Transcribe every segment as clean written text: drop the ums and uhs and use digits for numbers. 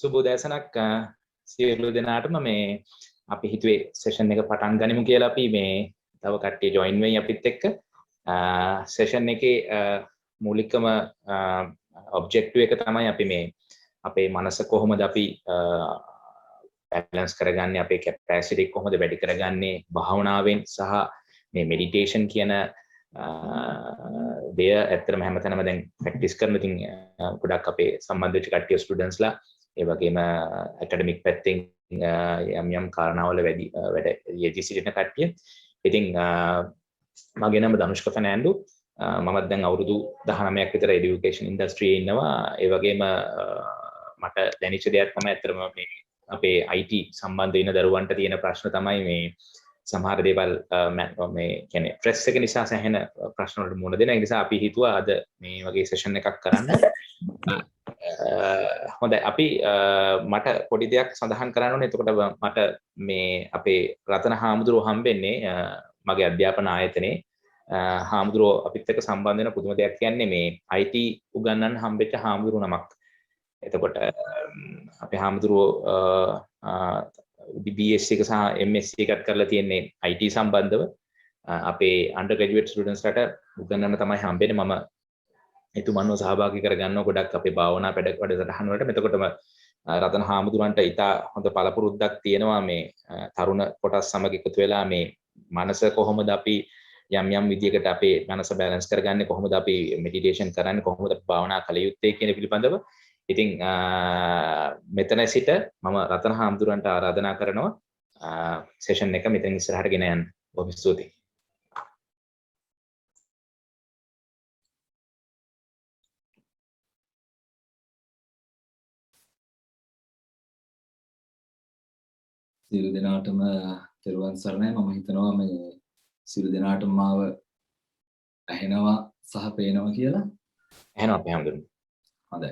සුබෝදෑසනක් සියලු දෙනාටම මේ අපි හිතුවේ සෙෂන් එක පටන් ගනිමු කියලා අපි මේ තව කට්ටිය ජොයින් වෙයි අපිත් එක්ක සෙෂන් එකේ මූලිකම ඔබ්ජෙක්ටිව් එක තමයි අපි මේ අපේ මනස කොහොමද අපි බැලන්ස් කරගන්නේ අපේ කැපැසිටි කොහොමද වැඩි කරගන්නේ භාවනාවෙන් සහ මේ මෙඩිටේෂන් කියන දෙය ඇත්තටම හැමතැනම දැන් ප්‍රැක්ටිස් කරන ඉතින් ගොඩක් අපේ සම්බන්ධ වෙච්ච කට්ටිය ස්ටුඩන්ට්ස්ලා ඒ වගේම ඇකඩමික් පැත්තෙන් යම් කාරණාවල වැඩ යෙදී සිටින කට්ටිය. ඉතින් මගේ නම ධනුෂ්ක ෆර්නෑන්ඩෝ. මමත් දැන් අවුරුදු 19ක් විතර এডুকেෂන් ඉන්ඩස්ට්‍රියේ ඉන්නවා. ඒ වගේම මට දැනෙච්ච දෙයක් තමයි ඇත්තටම මේ අපේ IT සම්බන්ධ වෙන දරුවන්ට තියෙන ප්‍රශ්න තමයි මේ සමහර දේවල් මේ කියන්නේ ප්‍රෙස් එක නිසා සැහෙන ප්‍රශ්න වලට මුහුණ දෙන. ඒ නිසා අපි හිතුවා අද මේ වගේ සෙෂන් එකක් කරන්න. හොඳයි අපි මට පොඩි දෙයක් සඳහන් කරන්න ඕනේ. එතකොට මට මේ අපේ රතන හාමුදුරුවෝ හම්බෙන්නේ මගේ අධ්‍යාපන ආයතනයේ හාමුදුරුවෝ අපිත් එක්ක සම්බන්ධ වෙන පුදුම දෙයක් කියන්නේ මේ IT උගන්වන්න හම්බෙච්ච හාමුදුරුවෝ නමක්. එතකොට අපේ හාමුදුරුවෝ BSc එක සහ MSc එකත් කරලා තියෙන්නේ IT සම්බන්ධව. අපේ undergraduate students ලට උගන්වන්න තමයි හම්බෙන්නේ. මම එතුමන්ව සහභාගී කරගන්නවා ගොඩක් අපේ භාවනා වැඩසටහන් වලට. එතකොටම රතන හාමුදුරන්ට ඉතා හොඳ පළපුරුද්දක් තියෙනවා මේ තරුණ කොටස් සමග එකතු වෙලා මේ මනස කොහොමද අපි යම් විදියකට අපේ මනස බැලන්ස් කරගන්නේ, කොහොමද අපි මෙඩිටේෂන් කරන්නේ, කොහොමද භාවනා කළ යුත්තේ කියන පිළිබඳව. ඉතින් මෙතන සිට මම රතන හාමුදුරන්ට ආරාධනා කරනවා සෙෂන් එක මෙතන ඉස්සරහට ගෙන යන්න. බොහොම ස්තුතියි. සියලු දෙනාටම තෙරුවන් සරණයි. මම හිතනවා මේ සියලු දෙනාටම මාව ඇහෙනවා සහ පේනවා කියලා. ඇහෙනවා අපි හැමදෙරම. හොඳයි.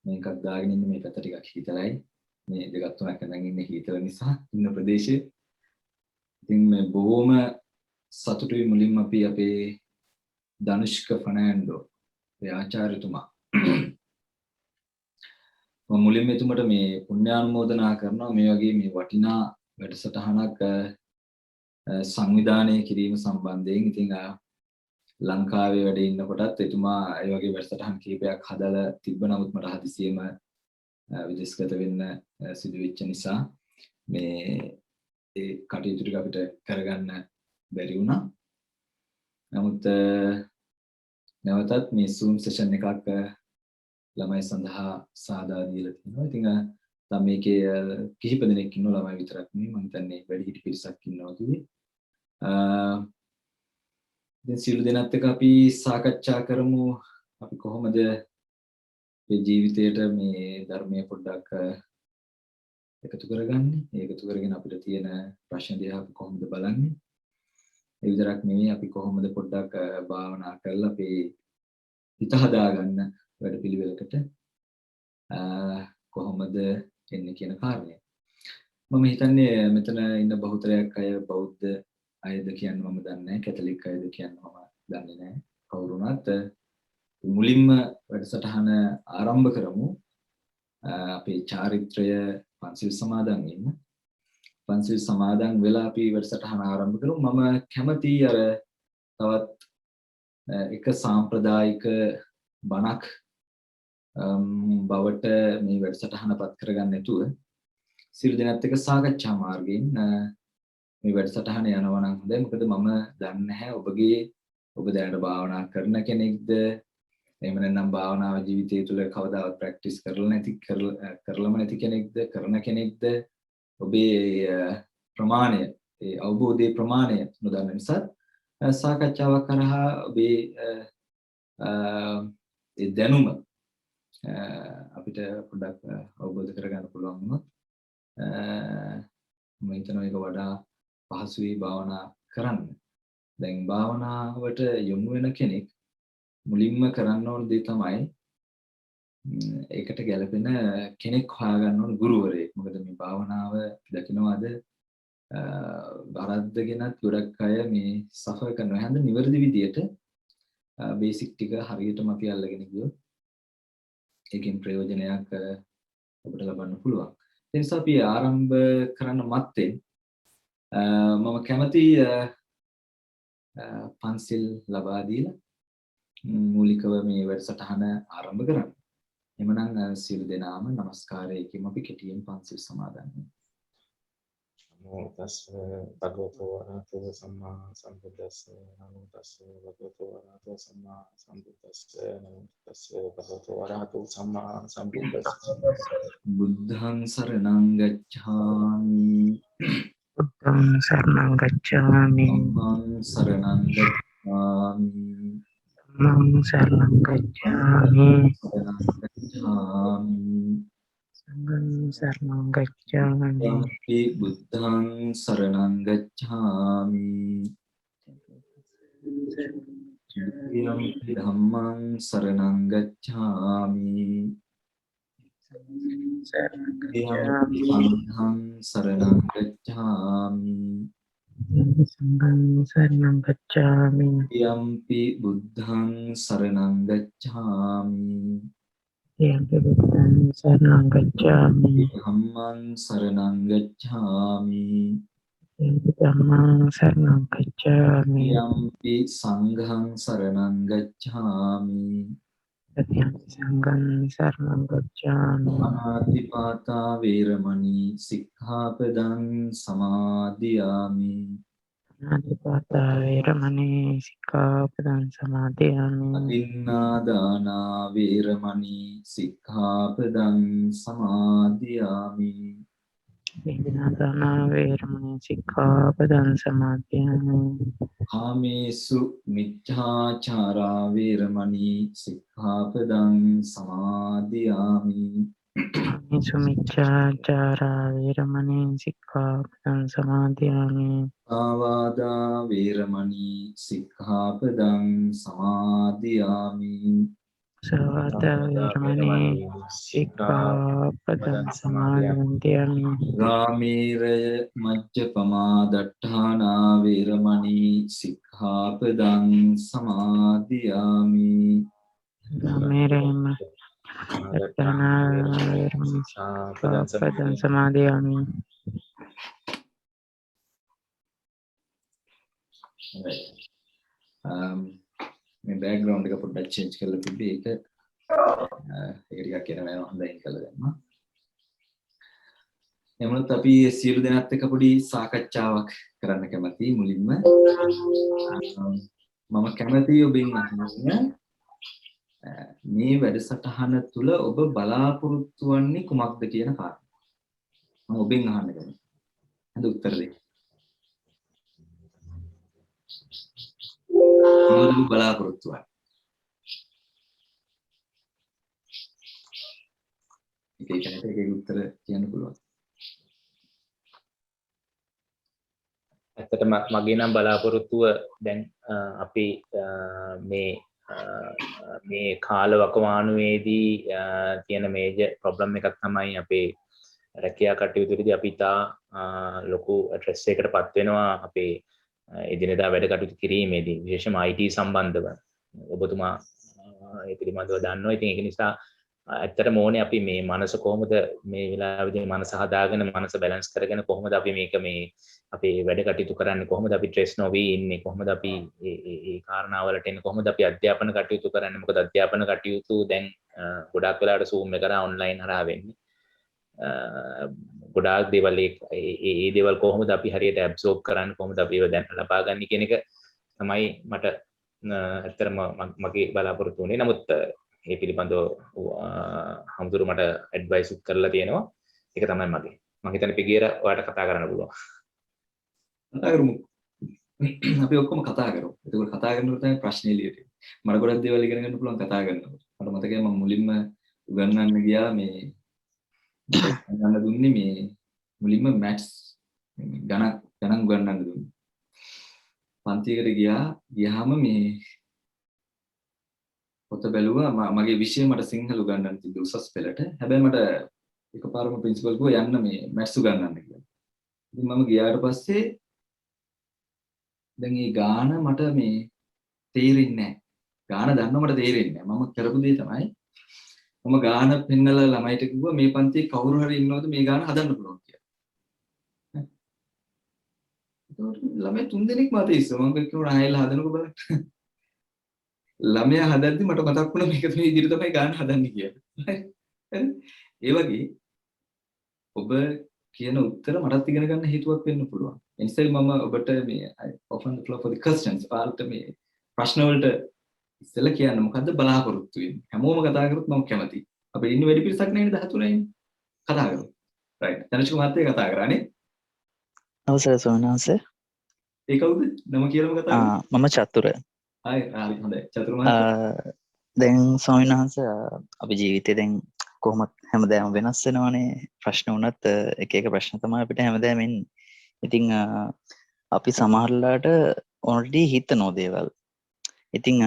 මේකක් දාගෙන ඉන්නේ මේ පැත්ත ටිකක් හීතලයි. මේ දෙකක් තුනක් ඇඳන් ඉන්නේ හීතල නිසා ඉන්න ප්‍රදේශයේ. ඉතින් මේ බොහොම සතුටුයි මුලින්ම අපි අපේ ධනුෂ්ක ෆර්නෑන්ඩෝ ඒ ආචාර්යතුමා මම මුලින්ම එතුමට මේ පුණ්‍යානුමෝදනා කරනවා මේ වගේ මේ වටිනා වැඩසටහනක් සංවිධානය කිරීම සම්බන්ධයෙන්. ඉතින් ලංකාවේ වැඩ ඉන්නකොටත් එතුමා ඒ වගේ වැඩසටහන් කීපයක් හදලා තිබ්බ. නමුත් මට හදිසියෙම විදේශගත වෙන්න සිදු වෙච්ච නිසා මේ ඒ කටයුතු ටික අපිට කරගන්න බැරි වුණා. නමුත් නැවතත් මේ Zoom session එකක් ළමයි සඳහා සාදා දීලා තිනවා. ඉතින් දැන් මේකේ කිහිප දෙනෙක් ඉන්නවා ළමයි විතරක් නෙමෙයි. මම හිතන්නේ වැඩිහිටි පිරිසක් ඉන්නවා කිව්වේ. දැන් සියලු දෙනාත් එක්ක අපි සාකච්ඡා කරමු අපි කොහොමද මේ ජීවිතේට මේ ධර්මයේ පොඩ්ඩක් එකතු කරගන්නේ. ඒකතු කරගෙන අපිට තියෙන ප්‍රශ්න දිහා අපි කොහොමද බලන්නේ. ඒ විතරක් නෙමෙයි අපි කොහොමද පොඩ්ඩක් භාවනා කරලා අපේ හිත හදාගන්න වැඩපිළිවෙලකට කොහොමද එන්නේ කියන කාරණය. මම හිතන්නේ මෙතන ඉන්න බහුතරයක් අය බෞද්ධ අයද කියන්න මම දන්නේ නැහැ. කැතලික් අයද කියන්න මම දන්නේ නැහැ. කවුරු වුණත් මුලින්ම වැඩසටහන ආරම්භ කරමු. අපේ චාරිත්‍රය පන්සිල් සමාදන් වෙන්න. පන්සිල් සමාදන් වෙලා අපි වැඩසටහන ආරම්භ කරමු. මම කැමති අර තවත් එක සාම්ප්‍රදායික බණක් බවට මේ වැඩසටහන පත් කරගන්න නැතුව සියලු දෙනාත් එක්ක සාකච්ඡා මාර්ගයෙන් මේ වැඩසටහන යනවා නම් හොඳයි. මොකද මම දන්නේ නැහැ ඔබ දැනට භාවනා කරන කෙනෙක්ද එහෙම නැත්නම් භාවනාව ජීවිතය තුළ කවදාවත් ප්‍රැක්ටිස් කරලම නැති කෙනෙක්ද කරන කෙනෙක්ද ඔබේ ප්‍රමාණය ඒ අවබෝධයේ ප්‍රමාණය නොදන්න නිසා සාකච්ඡාවක් කරහා ඔබේ ඒ දැනුම අපිට පොඩ්ඩක් අවබෝධ කරගන්න පුළුවන් වුණොත් මම හිතනවා ඒක වඩා පහසුයි භාවනා කරන්න. දැන් භාවනාවට යොමු වෙන කෙනෙක් මුලින්ම කරන්න ඕන දේ තමයි ඒකට ගැළපෙන කෙනෙක් හොයාගන්න ඕන ගුරුවරයෙක්. මොකද මේ භාවනාව දකින්නවාද බරද්දගෙනත් ගොඩක් අය මේ සෆර් කරනවා. හැඳ නිවැරදි විදියට බේසික් ටික හරියටම අපි අල්ලගෙන ගියොත් ඒකෙන් ප්‍රයෝජනයක් ඔබට ලබන්න පුළුවන්. ඒ නිසා අපි ආරම්භ කරන්න මත්තෙන් මම කැමති පන්සිල් ලබා දීලා මූලිකව මේ වැඩසටහන ආරම්භ කරන්න. එමනම් සියලු දෙනාම নমස්කාරයකින් අපි කෙටියෙන් පන්සිල් සමාදන් වෙමු. නමෝ තස්ස භගවතු වරහතෝ සම්මා සම්බුද්දස්ස නමෝ තස්ස භගවතු වරහතෝ සම්මා සම්බුද්දස්ස නමෝ තස්ස භගවතු වරහතෝ සම්මා සම්බුද්දස්ස බුද්ධං සරණං ගච්ඡාමි බුද්ධං සරණං ගච්ඡාමි ධම්මං සරණං ගච්ඡාමි ධම්මං සරණං ගච්ඡාමි සරණං ගච්ඡාමි සංඝං සරණං ගච්ඡාමි යම්පි බුද්ධං සරණං ගච්ඡාමි යම්පි ධම්මං සරණං ගච්ඡාමි යම්පි සංඝං සරණං ගච්ඡාමි සංඝං සරණං ගච්ඡාමි යම්පි බුද්ධං සරණං ගච්ඡාමි යම්පි බුද්ධං සරණං ගච්ඡාමි ධම්මං සරණං ගච්ඡාමි යම්පි ධම්මං සරණං ගච්ඡාමි යම්පි සංඝං සරණං ගච්ඡාමි යම්පි සංඝං සරණං ගච්ඡාමි අනාතිපාතා වේරමණී සික්ඛාපදං සමාදියාමි අනාදිපාතා වේරමණී සික්ඛාපදං සමාදියාමි අදින්නාදානා වේරමණී සික්ඛාපදං සමාදියාමි විනාදාන වේරමණී සික්ඛාපදං සමාදියාමි කාමේසු මිච්ඡාචාරා වේරමණී සික්ඛාපදං සමාදියාමි සුමිච්ඡාචාරා වේරමණී සික්ඛාපදං සමාදියාමි ආවාදා වේරමණී සික්ඛාපදං සමාදියාමි සවත වේරමණී සික්ඛාපදං සමාදියාමි ගාමීරය මජ්ජපමා දට්ඨානා වේරමණී සික්ඛාපදං සමාදියාමි මේරේම දත්තනා වේරමණී සික්ඛාපදං සමාදියාමි මේ බෑග්ග්‍රවුන්ඩ් එක පොඩ්ඩක් චේන්ජ් කරලා තිබ්බේ ඒක ටිකක් කියන නෑ හොඳයි කියලා දැම්මා. එමුණත් අපි සියලු දෙනාත් එක්ක පොඩි සාකච්ඡාවක් කරන්න කැමතියි මුලින්ම. මම කැමතියි ඔබෙන් අහන්න මේ වැඩසටහන තුල ඔබ බලාපොරොත්තු වෙන්නේ කුමක්ද කියන කාරණා. මම ඔබෙන් අහන්න කැමතියි. හඳ උත්තර දෙන්න. මොනවද බලාපොරොත්තු වෙන්නේ? ඒක උත්තර කියන්න පුළුවන්. ඇත්තටම මගේ නම් බලාපොරොත්තුව දැන් අපි මේ කාල වකවානුවේදී තියෙන මේජර් ප්‍රොබ්ලම් එකක් තමයි අපේ රැකියා කටයුතුවේදී අපි තා ලොකු ස්ට්‍රෙස් එකකටපත් වෙනවා අපේ එදිනෙදා වැඩ කටයුතු කිරීමේදී විශේෂයෙන්ම IT සම්බන්ධව ඔබතුමා ඒ පිළිබඳව දන්නවා. ඉතින් ඒක නිසා ඇත්තටම ඕනේ අපි මේ මනස කොහොමද මේ වෙලාවේදී මනස හදාගෙන මනස බැලන්ස් කරගෙන කොහොමද අපි මේක මේ අපේ වැඩ කටයුතු කරන්නේ කොහොමද අපි ස්ට්‍රෙස් නොවි ඉන්නේ කොහොමද අපි ඒ කාරණාවලට එන්නේ කොහොමද අපි අධ්‍යාපන කටයුතු කරන්නේ මොකද අධ්‍යාපන කටයුතු දැන් ගොඩාක් වෙලාවට Zoom එක කරා ඔන්ලයින් හරහා වෙන්නේ ගොඩාක් දේවල් ඒ දේවල් කොහොමද අපි හරියට ඇබ්සෝබ් කරන්නේ කොහොමද අපි ඒව දැන් ලබා ගන්න කියන එක තමයි මට ඇත්තටම මගේ බලාපොරොත්තු වෙන්නේ. නමුත් ඒ පිළිබඳව හම්දුරු මට ඇඩ්වයිස් කරලා තියෙනවා. ඒක තමයි මගේ. මම හිතන්නේ පිගියර ඔයාලට කතා කරන්න පුළුවන්. කතා කරමු. අපි ඔක්කොම කතා කරමු. ඒක කතා කරනකොට තමයි ප්‍රශ්නේ එළියට එන්නේ. මට ගොඩක් දේවල් ඉගෙන ගන්න පුළුවන් කතා කරනකොට. මට මතකයි මම මුලින්ම උගන්වන්න ගියා මේ ගණන් දුන්නේ මේ මුලින්ම මැත්ස් ගණන් උගන්වන්න දුන්නේ. පන්තියකට ගියාම මේ පොත බැලුවා මගේ විෂය මට සිංහල උගන්වන්න තිබ්බ උසස් පෙළට. හැබැයි මට එකපාරම ප්‍රින්සිපල් කිව්වා යන්න මේ මැත්ස් උගන්වන්න කියලා. ඉතින් මම ගියාට පස්සේ දැන් මේ ගාන මට මේ තේරෙන්නේ නැහැ. ගාන දන්නව මට තේරෙන්නේ නැහැ. මම කරපු දේ තමයි මම ගාන පෙන්නලා ළමයිට කිව්වා මේ පන්තියේ කවුරු හරි ඉන්නවද මේ ගාන හදන්න පුළුවන් කියලා. ඒකට ළමයි 3 දෙනෙක් මට ඉස්සුවා. මම කිව්වා ආයෙලා හදනකො බලන්න. ළමයා හදද්දි මට මතක් වුණා මේක මේ විදිහට තමයි ගාන හදන්නේ කියලා. ඒ වගේ ඔබ කියන උත්තර මටත් ඉගෙන ගන්න හේතුවක් වෙන්න පුළුවන්. ඒ නිසා මම ඔබට මේ open the floor for the questions. පාල්ට මේ ප්‍රශ්න වලට ඉස්සෙල්ලා කියන්න මොකද්ද බලාපොරොත්තු වෙන්නේ? හැමෝම කතා කරොත් මම කැමතියි. අපි ඉන්නේ වැඩි පිරිසක් නෙවෙයි 13 ඉන්නේ. කතා කරමු. right. ධනශික මහත්තයා කතා කරානේ. අවසර සෝනහස. ඒ කවුද? නම කියලාම කතා කරමු. මම චතුර. හරි හොඳයි. චතුර මහත්තයා. දැන් ස්වාමීන් වහන්සේ අපි ජීවිතේ දැන් කොහොමද හැමදාම වෙනස් වෙනවනේ. ප්‍රශ්න වුණත් එක එක ප්‍රශ්න තමයි අපිට හැමදාම එන්නේ. ඉතින් අපි සමහරලාට ඔල්රෙඩි හිතනෝ දේවල්. ඉතින්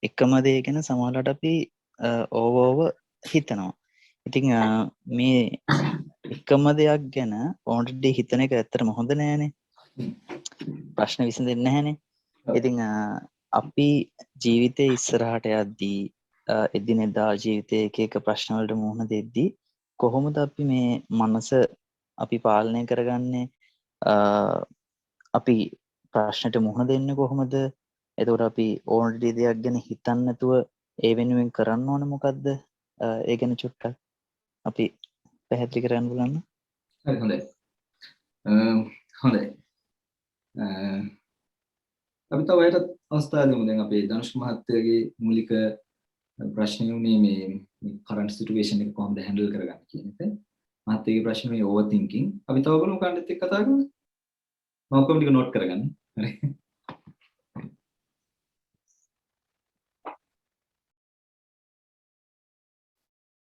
එකම දේ ගැන සමහරලාට අපි ඕවෝව හිතනවා. ඉතින් මේ එකම දෙයක් ගැන ඔල්රෙඩි හිතන එක ඇත්තටම හොඳ නෑනේ. ප්‍රශ්න විසඳෙන්නේ නැහැනේ. ඉතින් අපි ජීවිතේ ඉස්සරහට යද්දී එදිනෙදා ජීවිතයේ එක එක ප්‍රශ්න වලට මුහුණ දෙද්දී කොහොමද අපි මේ මනස අපි පාලනය කරගන්නේ? අපි ප්‍රශ්නට මුහුණ දෙන්නේ කොහොමද? එතකොට අපි ඕල්රෙඩි දෙයක් ගැන හිතන්නේ නැතුව ඒ වෙනුවෙන් කරන්න ඕන මොකද්ද? ඒ ගැන චුට්ටක් අපි පැහැදිලි කරන්න බලන්න. හරි හොඳයි. හොඳයි. අපි තව එයට අවස්ථාව දෙමු. දැන් අපේ ධනුෂ් මහත්තයාගේ මූලික ප්‍රශ්නේ උනේ මේ කරන්ට් සිටුේෂන් එක කොහොමද හැන්ඩල් කරගන්නේ කියන එක. මහත්තයාගේ ප්‍රශ්නේ මේ ඕවර් තින්කින්. අපි තව බලමු කාණ්ඩෙත් එක්ක කතා කරමු. මම ඔක්කොම ටික නෝට් කරගන්න. හරි.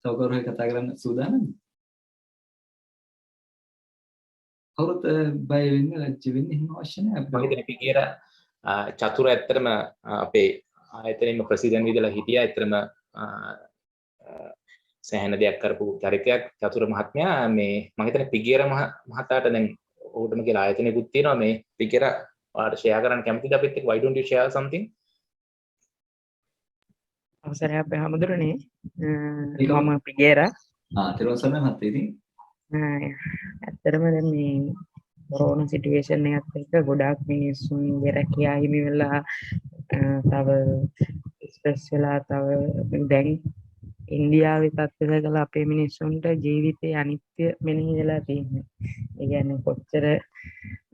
තව කවුරු හරි කතා කරන්න සූදානම්ද? කවුරුත් බය වෙන්න ලැජ්ජ වෙන්න එහෙම අවශ්‍ය නැහැ. මම හිතන්නේ පිටියර චතුර ඇත්තටම අපේ ආයතනයේ ප්‍රසිද්ධ විදිහට හිටියා. ඇත්තටම සෑහෙන දෙයක් කරපු චරිතයක් චතුර මහත්මයා. මේ මම හිතන්නේ පිටියර මහතාට දැන් ඔහුටම කියලා ආයතනෙකුත් තියෙනවා. මේ පිටියර ඔයාලට ෂෙයා කරන්න කැමතිද අපිත් එක්ක? Why don't you share something? අවසරයි අපේ හැමදෙරනේ. මම පිගේරා. තෙරුවන් සරණයි මහත්තයා. ඉතින් ඇත්තටම දැන් මේ කොරෝනා සිටුේෂන් එකත් එක්ක ගොඩාක් මිනිස්සුන්ගේ රැකියාව හිමි වෙලා තව ස්ට්‍රෙස් වෙලා තව දැන් ඉන්දියාවේ තත්ත්වය දැකලා අපේ මිනිස්සුන්ට ජීවිතේ අනිත්‍ය මෙනෙහි වෙලා තියෙනවා. ඒ කියන්නේ කොච්චර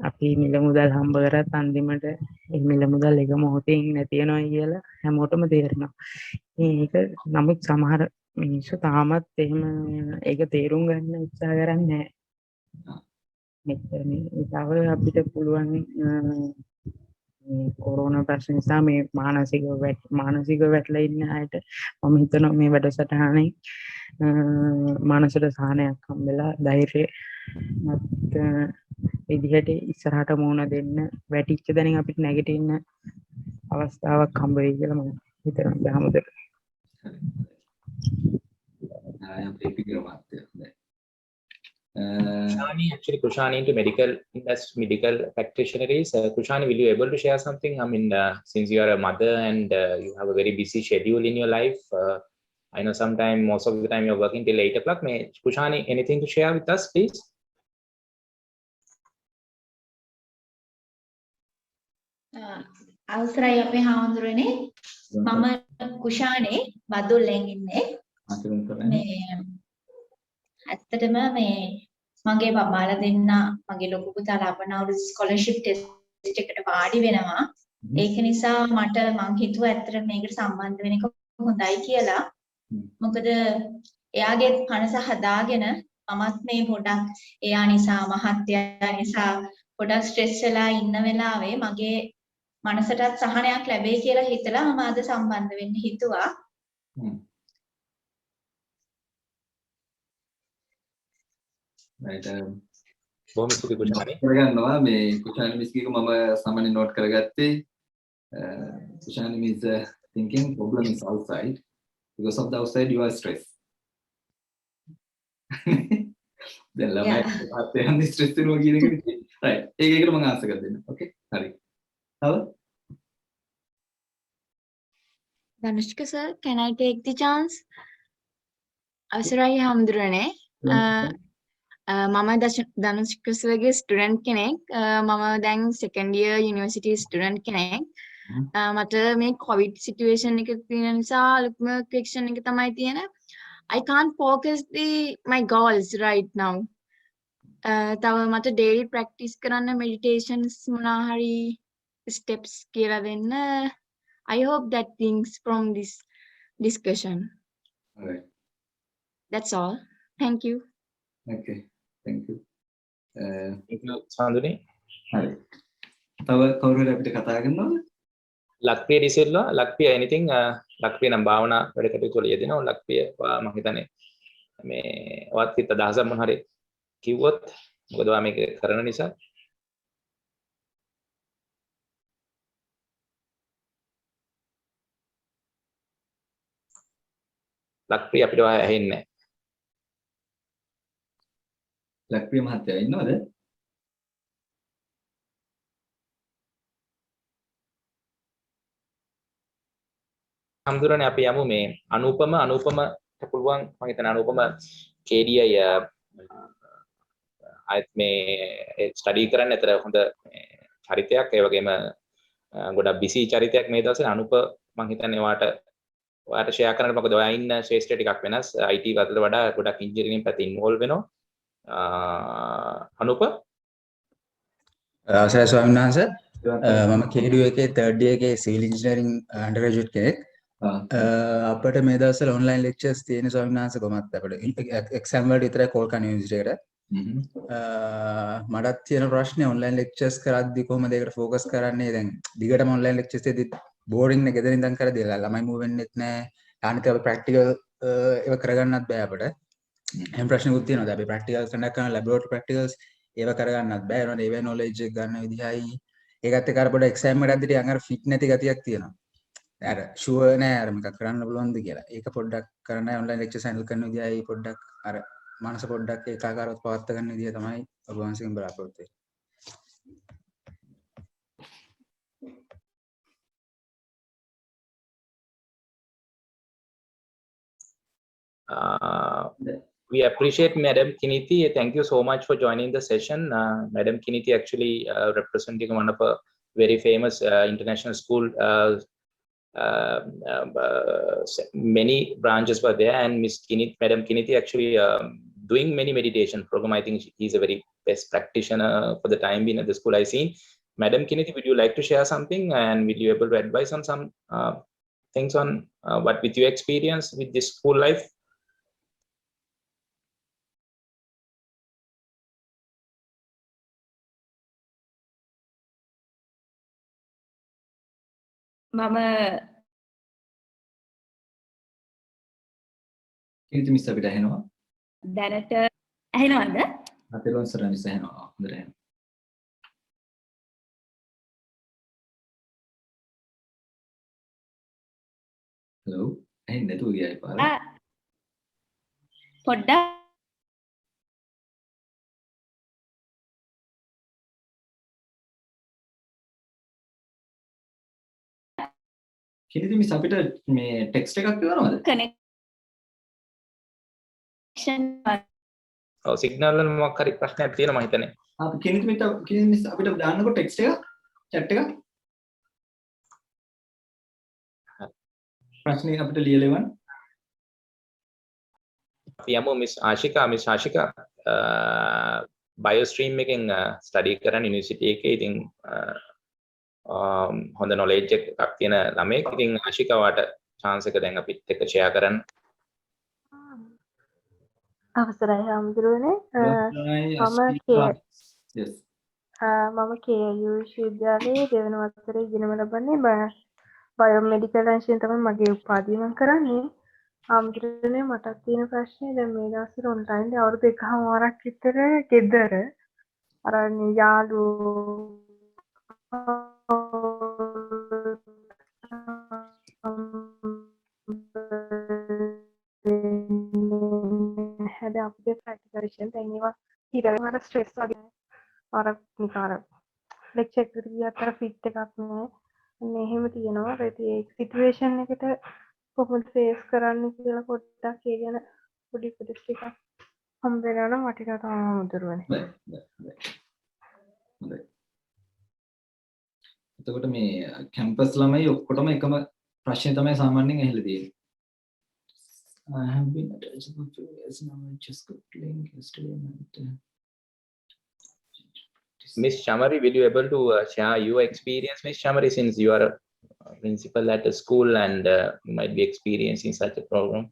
අපි මිල මුදල් හම්බ කරත් අන්තිමට ඒ මිල මුදල් එක මොහොතේ නැති වෙනවා කියලා හැමෝටම තේරෙනවා. ඒක නමුත් සමහර මිනිස්සු තාමත් එහෙම ඒක තේරුම් ගන්න උත්සාහ කරන්නේ නැහැ. තව අපිට පුළුවන් කොරෝනා ප්‍රශ්න නිසා මේ මානසික වැටලා ඉන්න අයට මම හිතනවා මේ වැඩසටහනේ මානසික සහනයක් හම්බෙලා ධෛර්යමත් විදිහට ඉස්සරහට මුහුණ දෙන්න වැටිච්ච දැනින් අපිට නැගිටින්න අවස්ථාවක් හම්බ වෙයි කියලා මම හිතනවා බහමුදට. අපේ පිටියර මහත්තයා. Kushani, actually Kushani into medical practitioner is Kushani, will you able to share something? I mean, since you are a mother and you have a very busy schedule in your life, I know most of the time you're working till 8 o'clock. May Kushani, anything to share with us, please? අවසරයි අපේ හාමුදුරනේ. මම කුෂානේ බදුල්ලෙන් ඉන්නේ. මේ ඇත්තටම මේ මගේ බබාලා දෙන්න මගේ ලොකු පුතා ලබන අවුරුදු ස්කෝලර්ෂිප් ටෙස්ට් එකට වාඩි වෙනවා. ඒක නිසා මට මං හිතුවා ඇත්තට මේකට සම්බන්ධ වෙන එක හොඳයි කියලා. මොකද එයාගේ මනස හදාගෙන මමත් මේ පොඩක් එයා නිසා මහත්යා නිසා පොඩක් ස්ට්‍රෙස් වෙලා ඉන්න වෙලාවේ මගේ මනසටත් සහනයක් ලැබෙයි කියලා හිතලා මම අද සම්බන්ධ වෙන්න හිතුවා. right. බොහොම ස්තුතියි කුෂානි. කරගන්නවා මේ කුෂානි මිස්කීක මම සාමාන්‍ය නෝට් කරගත්තේ. කුෂානි is thinking problem is outside. Because of the outside you are stressed. දැන් ළමයි අතේ ස්ට්‍රෙස් වෙනවා කියන එක right. ඒකට මම ආන්සර් කරලා දෙන්න. Okay. හරි. තව Danushka sir, can I take the chance? අවසරයි හාමුදුරනේ මම ධනුෂ්කස්වගේ ස්ටුඩන්ට් කෙනෙක් මම දැන් සෙකන්ඩ් ඉයර් යුනිවර්සිටි ස්ටුඩන්ට් කෙනෙක් මට මේ කොවිඩ් සිටුේෂන් එක තියෙන නිසා ලොකුම ක්වෙස්චන් එක තමයි තියෙන I can't focus my goals right now තව මට daily practice කරන්න meditations මොනවා හරි steps කියලා දෙන්න I hope that things from this discussion all right that's all thank you okay thank you Sanduni හරි තව කවුරු හරි අපිට කතා කරනවද ලක්පිය ඩිසෙල්ලා ලක්පිය anything ලක්පිය නම් භාවනා වැඩ කටයුතු වල යෙදෙනවා ලක්පිය මම හිතන්නේ මේ වත් හිත දහසක් මොන හරි කිව්වොත් මොකද ඔයා මේක කරන නිසා ලක්පිය අපිට ඔයා ඇහෙන්නේ නැහැ ලක්පිය මහත්තයා ඉන්නවද හම්දුරනේ අපි යමු මේ අනුපමට පුළුවන් මම හිතන අනුපම KDI අයත් මේ ස්ටඩි කරන්න ඇතර හොඳ චරිතයක් ඒ වගේම ගොඩක් බිසි චරිතයක් මේ දවස්වල අනුප මම හිතන්නේ ඔයාට ෂෙයා කරන්න මොකද ඔයා ඉන්න ශ්‍රේෂ්ඨ ටිකක් වෙනස් IT වලට වඩා ගොඩක් ඉන්ජිනියරින් පැත්තේ ඉන්වෝල්ව් වෙනවා අනුප අවසරයි ස්වාමීන් වහන්සේ මම KDU එකේ 3rd year එකේ civil engineering undergraduate කෙනෙක් අපිට මේ දවස්වල online lectures තියෙන ස්වාමීන් වහන්සේ කොහොමද අපිට exam වලට විතරයි කෝල් කරන යුනිවර්සිටි එකට මටත් තියෙන ප්‍රශ්නේ online lectures කරද්දි කොහොමද ඒකට focus කරන්නේ දැන් දිගටම online lectures දෙද්දි boring නේ ගෙදරින් ඉඳන් කරද්දි ළමයි move වෙන්නෙත් නැහැ අනිත් අපි practical ඒව කරගන්නත් බෑ අපිට එහෙම ප්‍රශ්නකුත් තියෙනවා දැන් අපි practicals conduct කරන laboratory practicals ඒව කරගන්නත් බෑ ඒනොත් ඒවේ knowledge එක ගන්න විදිහයි ඒකත් එක්ක අර පොඩ exam එකක් දෙද්දි අර fit නැති ගතියක් තියෙනවා අර ෂුවර් නෑ අර මේක කරන්න පුළුවන්ද කියලා. ඒක පොඩ්ඩක් කරන්න ඔන්ලයින් ලෙක්චර්ස් හැන්ඩල් කරන විදියයි පොඩ්ඩක් අර මනස පොඩ්ඩක් ඒකාකාරව පවත්වා ගන්න විදිය තමයි ඔබ වහන්සේගෙන් බලාපොරොත්තු weන්නේ. We appreciate Madam Kiniti. Thank you so much for joining the session. Madam Kiniti actually representing one of a very famous international school. Many branches were there, and Madam Kiniti actually doing many meditation program. I think he's a very best practitioner for the time being at the school I seen. Madam Kiniti, would you like to share something, and will you able to advise on some things on what with your experience with this school life? මම කීර්ති miss අපිට ඇහෙනවා දැනට ඇහෙනවද අපේලොන් sir miss ඇහෙනවා හොඳට ඇහෙනවා hello ඇහෙන්නේ නැතුව ගියායි පාර පොඩ්ඩක් කීර්ති මිස් අපිට මේ ටෙක්ස්ට් එකක් එවනවද කනෙක්ෂන් ඔව් සිග්නල් වල මොකක් හරි ප්‍රශ්නයක් තියෙනවා මම හිතන්නේ. අපි කීර්ති මිස් අපිට දාන්නකො ටෙක්ස්ට් එක chat එක ප්‍රශ්නේ අපිට ලියලා එවන්න. අපි යමු මිස් ආශිකා බයෝ ස්ට්‍රීම් එකෙන් ස්ටඩි කරන යුනිවර්සිටි එකේ ඉතින් හොඳ knowledge එකක් තියෙන ළමයෙක්. ඉතින් ආශිකා වාට chance එක දැන් අපිත් එක්ක share කරන්න. අවසරයි හාමුදුරුවනේ මම KU විශ්වවිද්‍යාලයේ දෙවන වසරේ ඉගෙනම ලබන්නේ බයෝමෙඩිකල් අංශයෙන් තමයි මගේ උපාධිය මම කරන්නේ. හාමුදුරුවනේ මටත් තියෙන ප්‍රශ්නේ දැන් මේ දවස්වල ඔන්ලයින් දී අවුරුදු 1කමාරක් විතර ගෙදර අර යාළුවෝ had අපේ ප්‍රැක්ටිකල් දැන් ඒවා ඊළඟ මට ස්ට්‍රෙස් වගේ අර නිකාර ලෙක්චර් එකට ගියත් අර ෆිට් එකක් නෑ අන්න එහෙම තියෙනවා ඒ සිටුේෂන් එකට කොහොමද ෆේස් කරන්න කියලා පොඩ්ඩක් ඒ ගැන පොඩි කොටස් ටිකක් හම්බ වෙනවා නම් වටිනවා තමයි හාමුදුරුවනේ. හොඳයි. එතකොට මේ කැම්පස් ළමයි ඔක්කොටම එකම ප්‍රශ්නේ තමයි සාමාන්‍යයෙන් ඇහිලා තියෙන්නේ. I have been attached to previous knowledge just link yesterday night. Miss Shamari, will you able to share your experience, Miss Shamari, since you are a principal at a school and you might be experiencing such a program?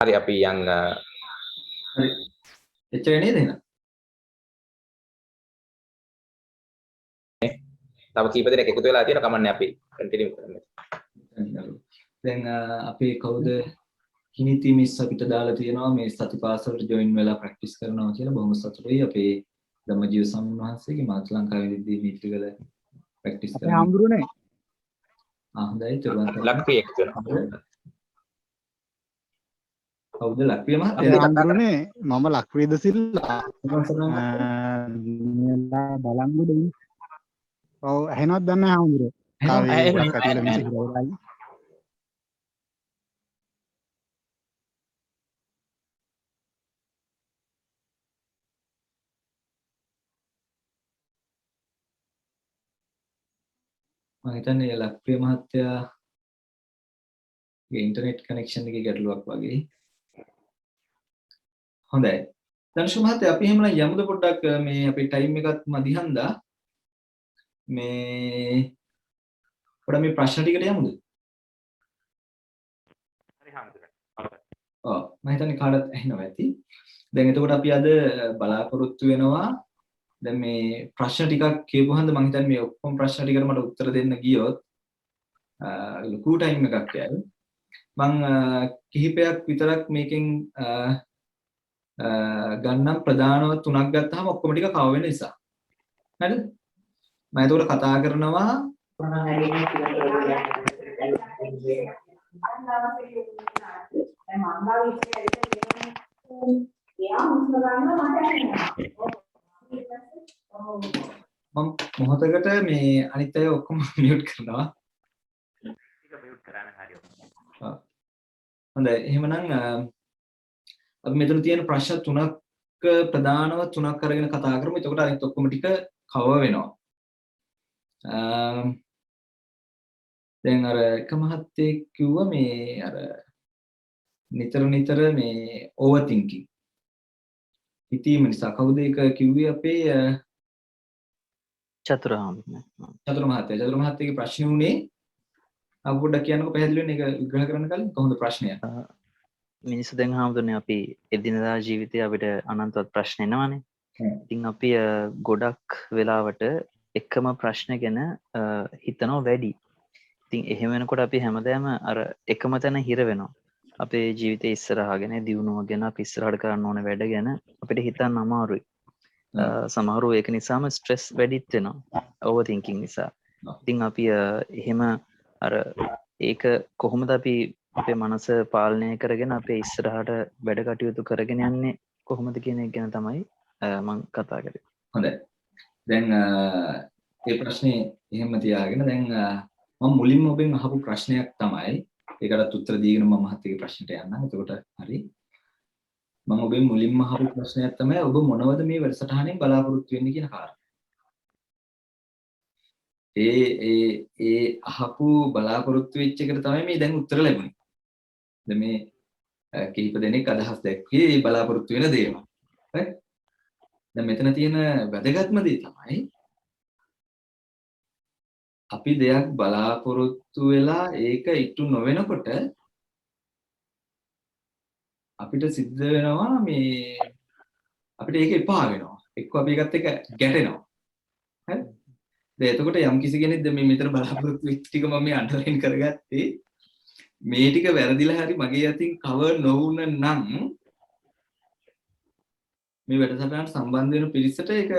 Hari api yang එච්චර නේද එහෙනම්? තව කීප දෙනෙක් එකතු වෙලා තියෙනවා කමන්නේ අපි කන්ටිනියු කරමු. දැන් අපි කවුද කිනිති මිස් අපිට දාලා තියෙනවා මේ සතිපාසලට ජොයින් වෙලා ප්‍රැක්ටිස් කරනවා කියලා බොහොම සතුටුයි අපේ ධම්මජීව ස්වාමීන් වහන්සේගේ මාත් ලංකාවේදී මේ ටිකල ප්‍රැක්ටිස් කරනවා. හාමුදුරනේ. හොඳයි තුරුවන් ලක්පිය එකතු වෙනවා. කවුද ලක්පිය මහත්තයා? හාමුදුරනේ මම ලක්වේද සිල්ලා. බලංගොඩ. ඔව් ඇහෙනවද දන්නේ හාමුදුරනේ? මම හිතන්නේ ලක්පිය මහත්තයාගේ ඉන්ටර්නෙට් කනෙක්ෂන් එකේ ගැටලුවක් වගේ. හොඳයි. ධනුෂ් මහත්තයා අපි එහෙමනම් යමුද පොඩ්ඩක් මේ අපේ ටයිම් එකත් මදි හන්දා මේ පොඩ්ඩක් මේ ප්‍රශ්න ටිකට යමුද? හරි හාමුදුරනේ. ඔව් මම හිතන්නේ කාටත් ඇහෙනවා ඇති. දැන් එතකොට අපි අද බලාපොරොත්තු වෙනවා දැන් මේ ප්‍රශ්න ටිකක් කියපුවහම මම හිතන්නේ මේ ඔක්කොම ප්‍රශ්න ටිකට මට උත්තර දෙන්න ගියොත් ලොකු ටයිම් එකක් යයි. මම කිහිපයක් විතරක් මේකෙන් ගන්නම් ප්‍රධානව 3ක් ගත්තාම ඔක්කොම ටික කව වෙන නිසා. හරිද? මම ඒකට කතා කරනවා මම මොහොතකට මේ අනිත් අය ඔක්කොම මියුට් කරනවා. ටික මියුට් කරන්න හරියට. හොඳයි. එහෙමනම් අපි මෙතන තියෙන ප්‍රශ්න 3ක් ප්‍රධානව 3ක් අරගෙන කතා කරමු. එතකොට අනිත් ඔක්කොම ටික කවර් වෙනවා. දැන් අර එක මහත්තයෙක් කිව්වා මේ අර නිතර මේ ඕවර් තින්කින් හිතීම නිසා කවුද ඒක කිව්වේ අපේ චතුර මහත්තයාගේ ප්‍රශ්නේ උනේ අපි පොඩ්ඩක් කියන්නකෝ පැහැදිලි වෙන්න ඒක විග්‍රහ කරන්න කලින් කොහොමද ප්‍රශ්නය? මිනිස්සු දැන් හාමුදුරනේ අපි එදිනදා ජීවිතේ අපිට අනන්තවත් ප්‍රශ්න එනවානේ. ඉතින් අපි ගොඩක් වෙලාවට එකම ප්‍රශ්න ගැන හිතනවා වැඩි. ඉතින් එහෙම වෙනකොට අපි හැමදාම අර එකම තැන හිර වෙනවා. අපේ ජීවිතේ ඉස්සරහා ගැන දියුණුව ගැන අපි ඉස්සරහට කරන්න ඕන වැඩ ගැන අපිට හිතන්න අමාරුයි. සමහරව ඒක නිසාම ස්ට්‍රෙස් වැඩිත් වෙනවා ඕවර් තින්කින් නිසා. ඉතින් අපි එහෙම අර ඒක කොහොමද අපි අපේ මනස පාලනය කරගෙන අපේ ඉස්සරහට වැඩ කටයුතු කරගෙන යන්නේ කොහොමද කියන එක ගැන තමයි මම කතා කරේ. හොඳයි. දැන් මේ ප්‍රශ්නේ එහෙම තියාගෙන දැන් මම මුලින්ම ඔබෙන් අහපු ප්‍රශ්නයක් තමයි ඒකට උත්තර දීගෙන මම මහත්තයාගේ ප්‍රශ්නට යන්නම්. එතකොට හරි. මම ඔබෙන් මුලින්ම අහපු ප්‍රශ්නයක් තමයි ඔබ මොනවද මේ වැඩසටහනෙන් බලාපොරොත්තු වෙන්නේ කියන කාරණා. ඒ අහපු බලාපොරොත්තු වෙච්ච එකට තමයි මේ දැන් උත්තර ලැබුණේ. දැන් මේ කිහිප දෙනෙක් අදහස් දැක්කේ මේ බලාපොරොත්තු වෙන දේවල්. හරි? දැන් මෙතන තියෙන වැදගත්ම දේ තමයි අපි දෙයක් බලාපොරොත්තු වෙලා ඒක ඉටු නොවෙනකොට අපිට සිද්ධ වෙනවා මේ අපිට ඒක එපා වෙනවා. එක්ක අපි ඒකත් එක්ක ගැටෙනවා. හරි? දැන් එතකොට යම් කිසි කෙනෙක් දැන් මේ මෙතන බලාපොරොත්තු වෙච්ච ටික මම මේ අන්ඩර්ලයින් කරගත්තේ මේ ටික වැරදිලා හරි මගේ අතින් කවර් නොවුන නම් මේ වැඩසටහනට සම්බන්ධ වෙන පිරිසට ඒක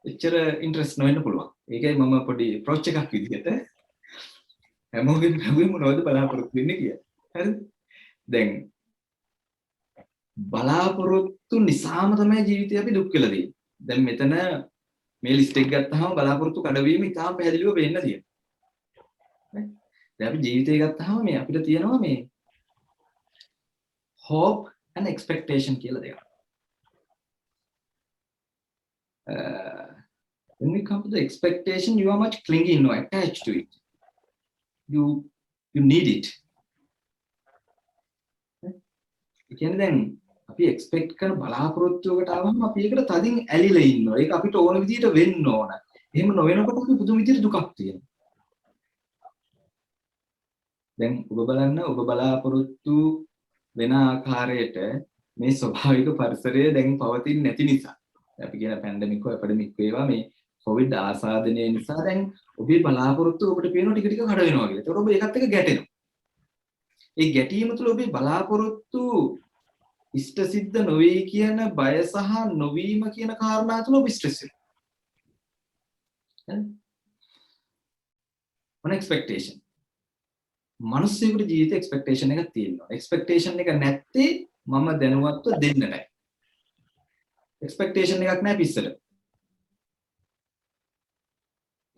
එච්චර ඉන්ට්‍රෙස්ට් නොවෙන්න පුළුවන්. ඒකයි මම පොඩි අප්‍රෝච් එකක් විදිහට හැමෝගෙම මොනවද බලාපොරොත්තු වෙන්නේ කියලා. හරිද? දැන් බලාපොරොත්තු නිසාම තමයි ජීවිතේ අපි දුක් වෙලා තියෙන්නේ. දැන් මෙතන මේ ලිස්ට් එක ගත්තාම බලාපොරොත්තු කඩවීම ඉතාම පැහැදිලිව පේන්න තියෙනවා. දැන් අපි ජීවිතය ගත්තාම මේ අපිට තියෙනවා මේ hope and expectation කියලා දෙයක්. When we come to the expectation, you are much clinging or attached to it. You need it. ඒ කියන්නේ දැන් අපි එක්ස්පෙක්ට් කරන බලාපොරොත්තුවකට ආවම අපි ඒකට තදින් ඇලිලා ඉන්නවා. ඒක අපිට ඕන විදිහට වෙන්න ඕන. එහෙම නොවෙනකොට අපි පුදුම විදිහට දුකක් තියෙනවා. දැන් ඔබ බලන්න ඔබ බලාපොරොත්තු වෙන ආකාරයට මේ ස්වභාවික පරිසරය දැන් පවතින්නේ නැති නිසා. අපි කියන පැන්ඩමික් හෝ එපිඩමික් වේවා මේ කොවිඩ් ආසාදනය නිසා දැන් ඔබේ බලාපොරොත්තු ඔබට පේනවා ටික ටික කඩ වෙනවා කියලා. ඒතකොට ඔබ ඒකත් එක්ක ගැටෙනවා. ඒ ගැටීම තුළ ඔබේ බලාපොරොත්තු ඉෂ්ට සිද්ධ නොවේ කියන බය සහ නොවීම කියන කාරණා තුළ ඔබ ස්ට්‍රෙස් වෙනවා. මොන එක්ස්පෙක්ටේෂන්? මිනිස්සුන්ගේ ජීවිතේ එක්ස්පෙක්ටේෂන් එකක් තියෙනවා. එක්ස්පෙක්ටේෂන් එක නැත්තේ මම දැනුවත්ව දෙන්න නැහැ. එක්ස්පෙක්ටේෂන් එකක් නැහැ පිස්සට.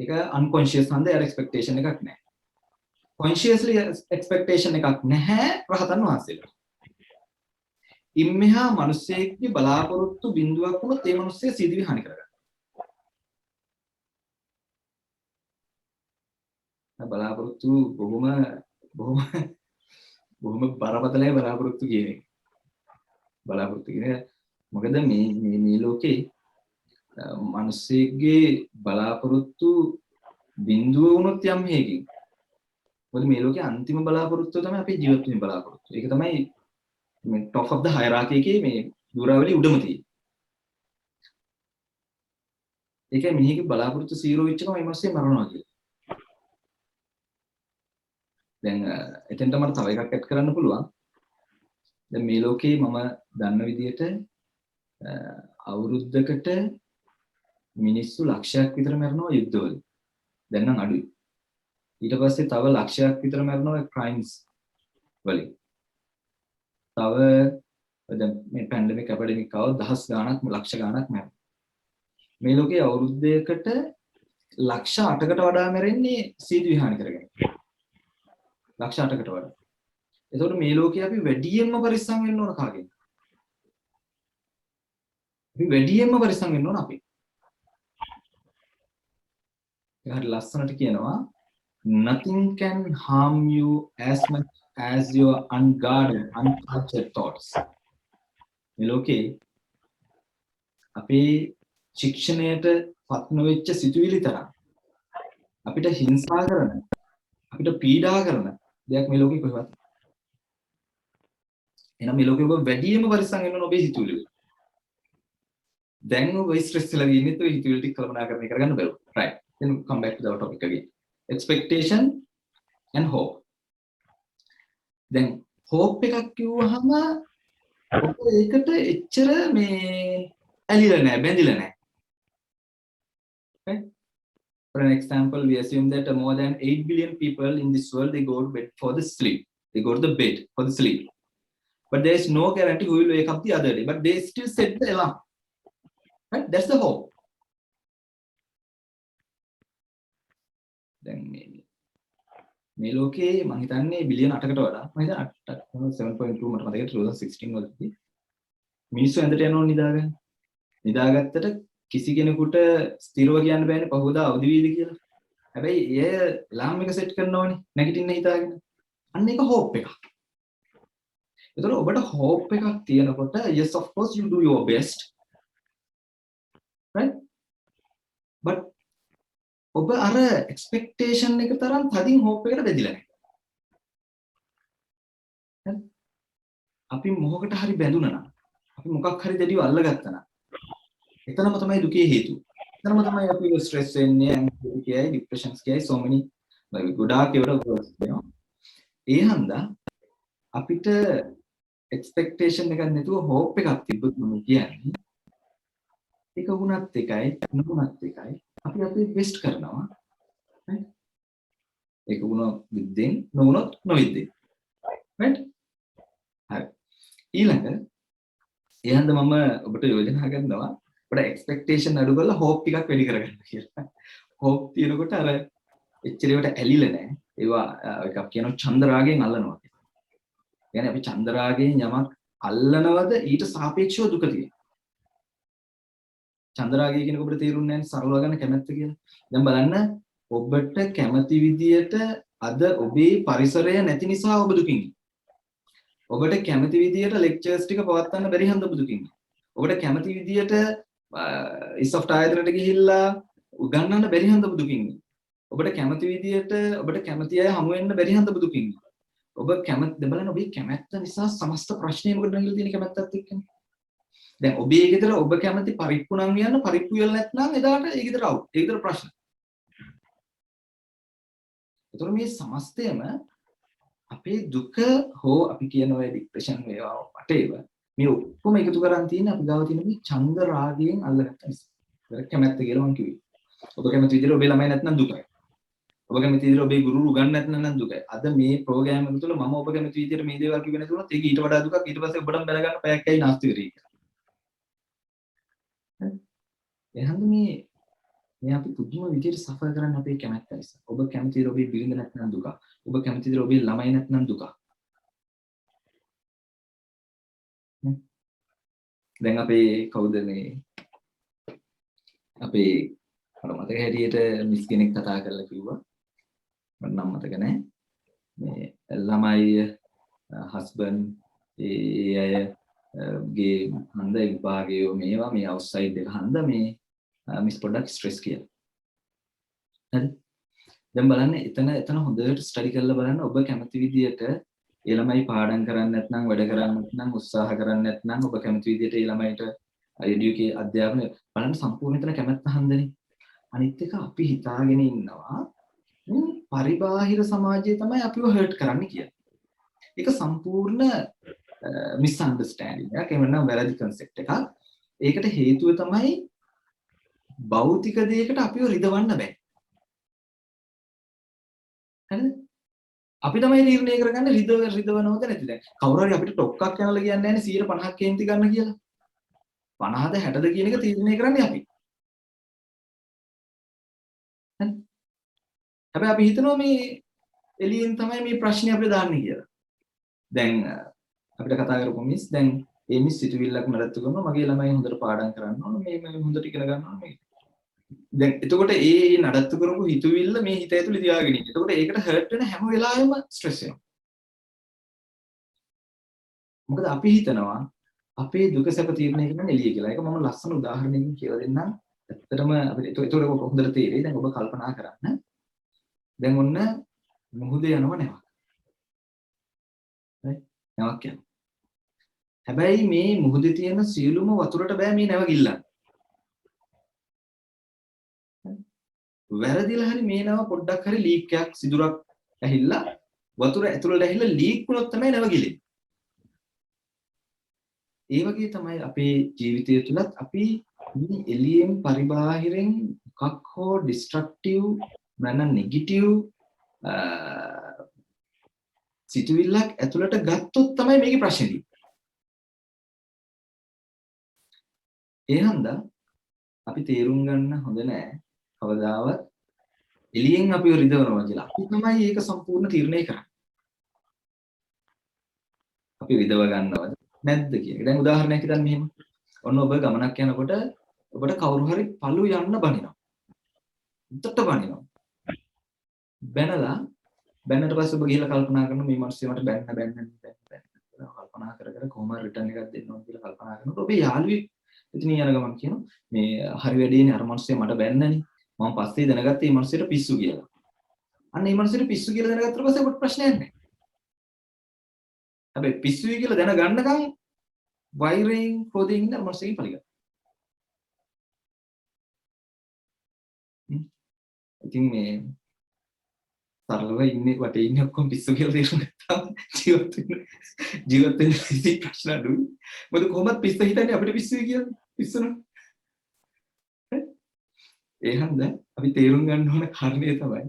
ඒක අන්කොන්ෂියස් හන්ද යාර එක්ස්පෙක්ටේෂන් එකක් නැහැ. කොන්ෂියස්ලි එක්ස්පෙක්ටේෂන් එකක් නැහැ රහතන් වහන්සේලා. ඉම්මෙහා මිනිස්සෙක්ගේ බලාපොරොත්තු බිඳුවක් වුණොත් ඒ මිනිස්සයා සිදුවි හානි කරගන්නවා. බලාපොරොත්තු බොහොම බරපතලයි බලාපොරොත්තු කියන්නේ. බලාපොරොත්තු කියන්නේ මොකද මේ ලෝකේ මිනිස්සෙක්ගේ බලාපොරොත්තු බිඳුව වුණොත් යම් හේකින් මොකද මේ ලෝකේ අන්තිම බලාපොරොත්තුව තමයි අපේ ජීවත් වෙන බලාපොරොත්තු. ඒක තමයි මේ top of the hierarchy එකේ මේ දුරවැලි උඩම තියෙන්නේ. ඒකයි මිනිහගේ බලාපොරොත්තු 0 වෙච්ච ගමන් මේ මිනිස්සේ මරනවා කියලා. දැන් එතෙන්ට මට තව එකක් ඇඩ් කරන්න පුළුවන්. දැන් මේ ලෝකේ මම දන්න විදිහට අවුරුද්දකට මිනිස්සු ලක්ෂයක් විතර මරනවා යුද්ධවල. දැන් නම් අඩුයි. ඊට පස්සේ තව ලක්ෂයක් විතර මරනවා ක්‍රයිම්ස් වලින්. තව දැන් මේ පැන්ඩමික් එපිඩමික් ආව දහස් ගාණක් ලක්ෂ ගාණක් මරනවා. මේ ලෝකේ අවුරුද්දයකට ලක්ෂ 8කට වඩා මැරෙන්නේ සීතු විහානි කරගෙන. ලක්ෂ 8කට වඩා. එතකොට මේ ලෝකේ අපි වැඩියෙන්ම පරිස්සම් වෙන්න ඕන කාගෙන්ද? අපි වැඩියෙන්ම පරිස්සම් වෙන්න ඕන අපි. හරි ලස්සනට කියනවා nothing can harm you as much as your unguarded untouched thoughts. මේ ලෝකේ අපේ ශික්ෂණයට පත් නොවෙච්ච සිතුවිලි තරම් අපිට හිංසා කරන අපිට පීඩා කරන දෙයක් මේ ලෝකේ කොහෙවත්. එහෙනම් මේ ලෝකේ ඔබ වැඩියෙන්ම පරිස්සම් වෙන්න ඕන ඔබේ හිතුවිලි. දැන් ඔබ ස්ට්‍රෙස් වෙලා ඉන්නේ તો හිතුවිලි ටික කළමනාකරණය කරගන්න බැරුව. right. Then come back to our topic again. Expectation and hope. Then hope එකක් කිව්වහම ඔබ ඒකට එච්චර මේ ඇලිලා නැහැ, බැඳිලා නැහැ. Okay? For an example, we assume that more than 8 billion people in this world, they go to bed for the sleep. They go to the bed for the sleep. But there is no guarantee who will wake up the other day. But they still set the alarm. Right? That's the hope. දැන් මේ ලෝකේ මම හිතන්නේ බිලියන 8කට වඩා මම හිතන්නේ 7.2 මට මතකයි 2016 වලදී මිනිස්සු ඇඳට යනවා නිදාගන්න. නිදාගත්තට කිසි කෙනෙකුට ස්ථිරව කියන්න බෑනේ පහවදා අවදි වෙයිද කියලා. හැබැයි ඒ alarm එක set කරනවනේ නැගිටින්න හිතාගෙන. අන්න ඒක hope එකක්. ඒතර ඔබට hope එකක් තියෙනකොට yes of course you do your best. Right? But ඔබ අර expectation එක තරම් තදින් hope එකට බැඳිලා නැහැ. අපි මොහොකට හරි බැඳුණා නම් අපි මොකක් හරි දෙඩිව අල්ලගත්තා නම් එතනම තමයි දුකේ හේතුව. එතනම තමයි අපි stress වෙන්නේ, anxiety කියයි, depressions කියයි, so many like ගොඩාක් ඒවට වෙනවා. ඒ හන්දා අපිට expectation එකක් නැතුව hope එකක් තිබ්බොත් මම කියන්නේ ඒක වුණත් එකයි නොවුණත් එකයි අපි අපේ best කරනවා. right? ඒක වුණොත් විද්දෙන් නොවුනොත් නොවිද්දෙන්. right? හරි. ඊළඟ එහෙනම් මම ඔබට යෝජනා කරනවා ඔබට එක්ස්පෙක්ටේෂන් අඩු කරලා හෝප් ටිකක් වැඩි කරගන්න කියලා. හෝප් තියෙනකොට අර එච්චරේවට ඇලිලා නැහැ. ඒවා එකක් කියනවා චන්දරාගයෙන් අල්ලනවා කියලා. يعني අපි චන්දරාගයෙන් යමක් අල්ලනවද ඊට සාපේක්ෂව දුක තියෙනවා. චන්දරාගය කියනකොට ඔබට තේරුන්නේ නැහැ සරලව ගන්න කැමැත්ත කියලා. දැන් බලන්න ඔබට කැමති විදියට අද ඔබේ පරිසරය නැති නිසා ඔබ දුකින් ඉන්නේ. ඔබට කැමති විදියට ලෙක්චර්ස් ටික පවත්වන්න බැරි හන්ද ඔබ දුකින් ඉන්නේ. ඔබට කැමති විදියට ඉසොෆ්ට් ආයතනට ගිහිල්ලා උගන්වන්න බැරි හන්ද ඔබ දුකින් ඉන්නේ. ඔබට කැමති විදියට ඔබට කැමති අය හමු වෙන්න බැරි හන්ද ඔබ දුකින් ඉන්නේ. ඔබ කැමති බලන්න ඔබේ කැමැත්ත නිසා සමස්ත ප්‍රශ්නේ මොකද නැගිලා තියෙන කැමැත්තත් එක්කනේ. දැන් ඔබේ ගෙදර ඔබ කැමති පරිප්පු නම් යන්න පරිප්පු වෙල නැත්නම් එදාට ඒ ගෙදර අවුට්. ඒ ගෙදර ප්‍රශ්න. ඒතර මේ සමස්තයම අපේ දුක හෝ අපි කියන ඔය ડિප්‍රෙෂන් වේවා වටේව මේ ඔක්කොම එකතු කරන් තියෙන අපි ගාව තියෙන මේ ඡන්ද රාගයෙන් අල්ලගත්ත නිසා. ඒක කැමැත්ත කියලා මම කිව්වේ. ඔබ කැමති විදිහට ඔබේ ළමයි නැත්නම් දුකයි. ඔබ කැමති විදිහට ඔබේ ගුරු උගන් නැත්නම් දුකයි. අද මේ ප්‍රෝග්‍රෑම් එක තුළ මම ඔබ කැමති විදිහට මේ දේවල් කිව්වේ නැතුනොත් ඒක ඊට වඩා දුකක්. ඊට පස්සේ ඔබටම බැලගන්න පැයක් ඇයි නාස්ති වෙරී කියලා. එහෙනම් මේ අපි පුදුම විදිහට සෆර් කරන්නේ අපේ කැමැත්ත නිසා. ඔබ කැමති විදිහට ඔබේ බිරිඳ නැත්නම් දුක. ඔබ කැමති විදිහට ඔබේ ළමයි නැත්නම් දුක. දැන් අපේ කවුද මේ අපේ අර මතක හැටියට මිස් කෙනෙක් කතා කරලා කිව්වා මට නම් මතක නැහැ මේ ළමයි හස්බන්ඩ් ඒ අය ගේ හන්ද විභාගයේ මේවා මේ අවුට්සයිඩ් එක හන්ද මේ මිස් පොඩ්ඩක් ස්ට්‍රෙස් කියලා. හරි. දැන් බලන්න එතන හොඳට ස්ටඩි කරලා බලන්න ඔබ කැමති විදියට ඒ ළමයි පාඩම් කරන්නේ නැත්නම් වැඩ කරන්නේ නැත්නම් උත්සාහ කරන්නේ නැත්නම් ඔබ කැමති විදියට ඒ ළමයිට එඩියුකේ අධ්‍යාපනය බලන්න සම්පූර්ණ එතන කැමැත්ත හන්දනේ. අනිත් එක අපි හිතාගෙන ඉන්නවා පරිබාහිර සමාජය තමයි අපිව හර්ට් කරන්නේ කියලා. ඒක සම්පූර්ණ මිස්අන්ඩර්ස්ටෑන්ඩින් එකක්. එහෙම නැත්නම් වැරදි කන්සෙප්ට් එකක්. ඒකට හේතුව තමයි භෞතික දෙයකට අපිව රිදවන්න බෑ. හරිද? අපි තමයි තීරණය කරගන්නේ රිදවනවද නැතිද? කවුරු හරි අපිට ටොක්ක්ක් යනලා කියන්නේ නැහැ 150ක් කේන්ති ගන්න කියලා. 50ද 60ද කියන එක තීරණය කරන්නේ අපි. හරි? හැබැයි අපි හිතනවා මේ එළියෙන් තමයි මේ ප්‍රශ්නේ අපිට දාන්නේ කියලා. දැන් අපිට කතා කරපු මිස් දැන් ඒ මිස් සිතුවිල්ලක් නඩත්තු කරනවා මගේ ළමයි හොඳට පාඩම් කරන්න ඕන මේ හොඳට ඉගෙන ගන්න ඕන මේ. දැන් එතකොට ඒ නඩත්තු කරපු හිතුවිල්ල මේ හිත ඇතුලේ තියාගෙන ඉන්නේ. එතකොට ඒකට හර්ට් වෙන හැම වෙලාවෙම ස්ට්‍රෙස් වෙනවා. මොකද අපි හිතනවා අපේ දුක සැප තීරණය කරන්න එළිය කියලා. ඒක මම ලස්සන උදාහරණයකින් කියලා දෙන්නම්. ඇත්තටම අපිට ඒතකොට හොඳට තේරෙයි. දැන් ඔබ කල්පනා කරන්න. දැන් ඔන්න මුහුදේ යනවා නැවක්. හරි? නැවක් යනවා. හැබැයි මේ මුහුදේ තියෙන සියලුම වතුරට බෑ මේ නැව ගිල්ලන්න. වැරදිලා හරි මේ නැව පොඩ්ඩක් හරි ලීක් එකක් සිදුරක් ඇහිලා වතුර ඇතුළට ඇහිලා ලීක් වුණොත් තමයි නැව ගිලෙන්නේ. ඒ වගේ තමයි අපේ ජීවිතය තුලත් අපි මේ එළියෙන් පරිබාහිරෙන් මොකක් හෝ ඩිස්ට්‍රක්ටිව් නැත්නම් නෙගටිව් සිතුවිල්ලක් ඇතුළට ගත්තොත් තමයි මේකේ ප්‍රශ්නේ තියෙන්නේ. ඒ හන්දා අපි තේරුම් ගන්න හොඳ නෑ කවදාවත් එළියෙන් අපිව රිදවනවා කියලා. අපි තමයි ඒක සම්පූර්ණ තීරණය කරන්නේ. අපි රිදව ගන්නවද නැද්ද කියන එක. දැන් උදාහරණයක් හිතන්න මෙහෙම. ඔන්න ඔබ ගමනක් යනකොට ඔබට කවුරු හරි පළු යන්න බනිනවා. උඩට බනිනවා. බැනනට පස්සේ ඔබ ගිහලා කල්පනා කරනවා මේ මිනිස්සු මට බැන්න කල්පනා කර කොහොම රිටර්න් එකක් දෙන්න ඕන කියලා කල්පනා කරනකොට ඔබේ යාළුවෙක් ඉතින් යන ගමන් කියනවා මේ හරි වැඩේනේ අර මිනිස්සයා මට බැන්නනේ මම පස්සේ දැනගත්තේ මේ මිනිස්සයාට පිස්සු කියලා. අන්න මේ මිනිස්සයාට පිස්සු කියලා දැනගත්තට පස්සේ ඔබට ප්‍රශ්නයක් නැහැ. හැබැයි පිස්සුයි කියලා දැනගන්නකම් වෛරයෙන් ක්‍රෝධයෙන් ඉන්න මිනිස්සෙක් පරිගන්න. ඉතින් මේ සරලව ඉන්නේ වටේ ඉන්නේ ඔක්කොම පිස්සු කියලා තේරුම් ගත්තාම ජීවත් වෙන්න ඉති ප්‍රශ්න අඩුයි. මොකද කොහොමද පිස්ස හිතන්නේ අපිට පිස්සුයි කියලා පිස්සුන. ඒ හන්ද අපි තේරුම් ගන්න ඕන කාරණේ තමයි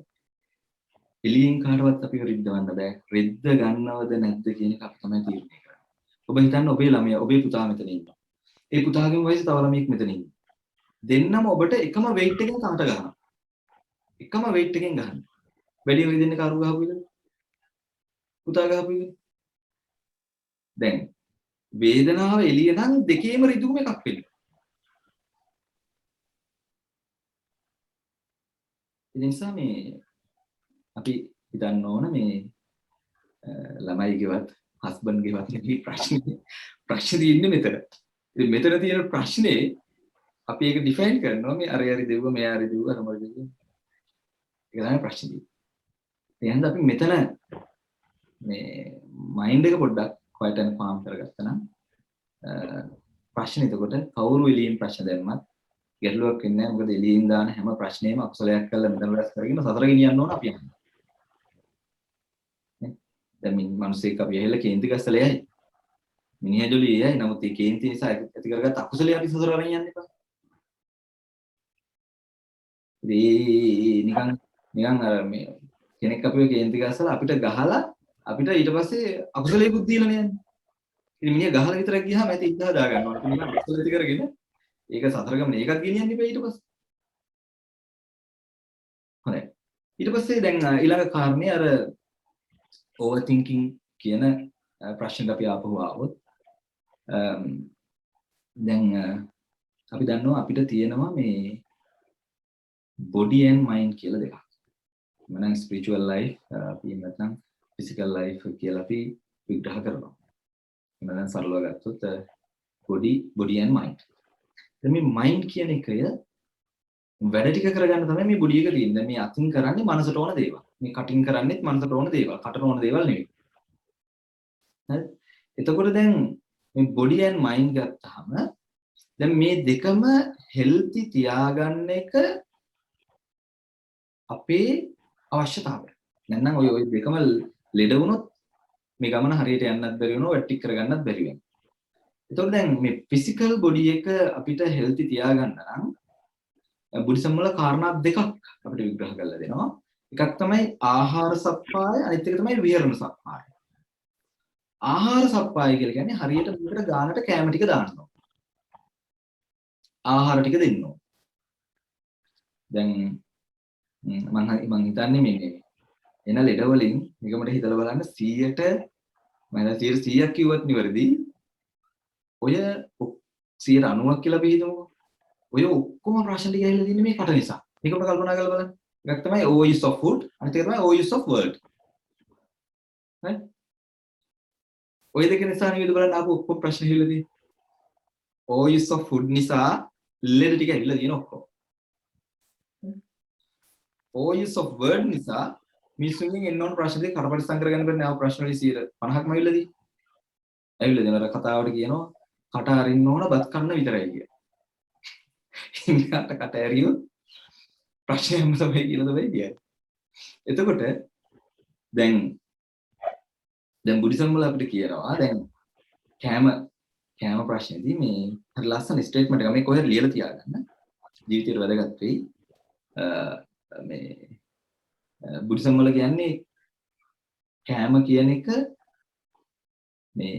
එළියෙන් කාටවත් අපිව රිද්දවන්න බෑ. රිද්ද ගන්නවද නැද්ද කියන එක අපි තමයි තීරණය කරන්නේ. ඔබ හිතන්න ඔබේ ළමයා, ඔබේ පුතා මෙතන ඉන්නවා. ඒ පුතාගේම වයසේ තව ළමයෙක් මෙතන ඉන්නවා. දෙන්නම ඔබට එකම weight එකෙන් කාට ගන්නවා. එකම weight එකෙන් ගන්න. වැඩි වෙයි දෙන්නේ කරු ගහපු ඉතින්. පුතා ගහපු ඉතින්. දැන් වේදනාව එළිය නම් දෙකේම රිදුම එකක් වෙනවා. ඒ නිසා මේ අපි හිතන්න ඕන මේ ළමයිගේවත් හස්බන්ඩ්ගේවත් නෙවෙයි ප්‍රශ්නේ තියෙන්නේ මෙතන. ඉතින් මෙතන තියෙන ප්‍රශ්නේ අපි ඒක ඩිෆයින් කරනවා මේ අර හරි දෙව්ව මෙයා හරි දෙව්ව අර මොකද දෙව්ව. ඒක තමයි ප්‍රශ්නේ. එහෙනම් අපි මෙතන මේ මයින්ඩ් එක පොඩ්ඩක් ක්වයට් ඇන්ඩ් කාම් කරගත්තා නම් ප්‍රශ්නේ එතකොට කවුරු එළියෙන් ප්‍රශ්න දැම්මත් ගැටලුවක් වෙන්නේ නැහැ. මොකද එළියෙන් දාන හැම ප්‍රශ්නේම අකුසලයක් කරලා මෙතන රැස් කරගෙන සතර ගෙනියන්න ඕන අපි යන්නේ. දැන් මිනිස්සෙක් අපි ඇහිලා කේන්ති ගස්සලා යයි. මිනිහා ජොලි යයි. නමුත් මේ කේන්ති නිසා ඇති කරගත්ත අකුසලයේ අපි සතර අරන් යන්න එපා. නිකන් අර මේ කෙනෙක් අපිව කේන්ති ගස්සලා අපිට ගහලා අපිට ඊට පස්සේ අකුසලයකුත් දීලා යන්නේ. ඉතින් මිනිහා ගහලා විතරක් ගියාම ඇති ඉඳලා දා ගන්නවා. අපි නිකන් අකුසල ඇති කරගෙන ඒක සතර ගමන ඒකත් ගෙනියන්න ඉපේ ඊට පස්සේ. හරි. ඊට පස්සේ දැන් ඊළඟ කාරණේ අර ඕවර් තින්කින් කියන ප්‍රශ්නෙට අපි ආපහු ආවොත් දැන් අපි දන්නවා අපිට තියෙනවා මේ body and mind කියලා දෙකක්. මනම් spiritual life අපි නැත්නම් physical life කියලා අපි විග්‍රහ කරනවා. මනම් සරලව ගත්තොත් body and mind. දැන් මේ mind කියන එකය වැඩ ටික කරගන්න තමයි මේ බොඩි එක තියෙන්නේ. මේ අතින් කරන්නේ මනසට ඕන දේවල්. මේ කටින් කරන්නේත් මනසට ඕන දේවල්. කටට ඕන දේවල් නෙවෙයි. හරි? එතකොට දැන් මේ බොඩි and මයින්ඩ් ගත්තාම දැන් මේ දෙකම හෙල්ති තියාගන්න එක අපේ අවශ්‍යතාවය. නැත්නම් ඔය දෙකම ලෙඩ වුණොත් මේ ගමන හරියට යන්නත් බැරි වෙනවා, වැට්ටික් කරගන්නත් බැරි වෙනවා. එතකොට දැන් මේ ෆිසිකල් බොඩි එක අපිට හෙල්ති තියාගන්න නම් බුද්ධිසම් වල කාරණා දෙකක් අපිට විග්‍රහ කරලා දෙනවා. එකක් තමයි ආහාර සප්පාය, අනිත් එක තමයි විහරණ සප්පාය. ආහාර සප්පාය කියලා කියන්නේ හරියට මුකට ගානට කැම ටික දානවා. ආහාර ටික දෙන්නවා. දැන් මම හිතන්නේ මේ එන ලෙඩ වලින් නිකමට හිතලා බලන්න 100ට මම 100ක් කිව්වත් නිවැරදි. ඔය 90ක් කියලා අපි හිතමුකෝ. ඔය ඔක්කොම ප්‍රශ්න ටික ඇවිල්ලා තින්නේ මේ කට නිසා. මේකට කල්පනා කරලා බලන්න. එකක් තමයි OUs of food, අනිත් එක තමයි OUs of world. හරි? ඔය දෙක නිසා නෙවෙයි බලන්න ආපු ඔක්කොම ප්‍රශ්න ඇවිල්ලා තියෙන්නේ. OUs of food නිසා ලෙඩ ටික ඇවිල්ලා තියෙන ඔක්කොම. OUs of world නිසා මිනිස්සුන්ගෙන් එන්න ඕන ප්‍රශ්න දෙක කරපරිස්සම් කරගන්න බැරි නේ ආව ප්‍රශ්න වලින් 50%ක්ම ඇවිල්ලා තියෙන්නේ. ඇවිල්ලා දෙනවා කතාවට කියනවා කට අරින්න ඕන බත් කන්න විතරයි කියලා. ඉන්නකට කට ඇරියොත් ප්‍රශ්නයක්ම තමයි කියලා තමයි කියන්නේ. එතකොට දැන් බුද්ධිසම් වල අපිට කියනවා දැන් කෑම ප්‍රශ්නේදී මේ හරි ලස්සන ස්ටේට්මන්ට් එකක් මේ කොහෙද ලියලා තියාගන්න. ජීවිතේට වැදගත් වෙයි. මේ බුද්ධිසම් වල කියන්නේ කෑම කියන එක මේ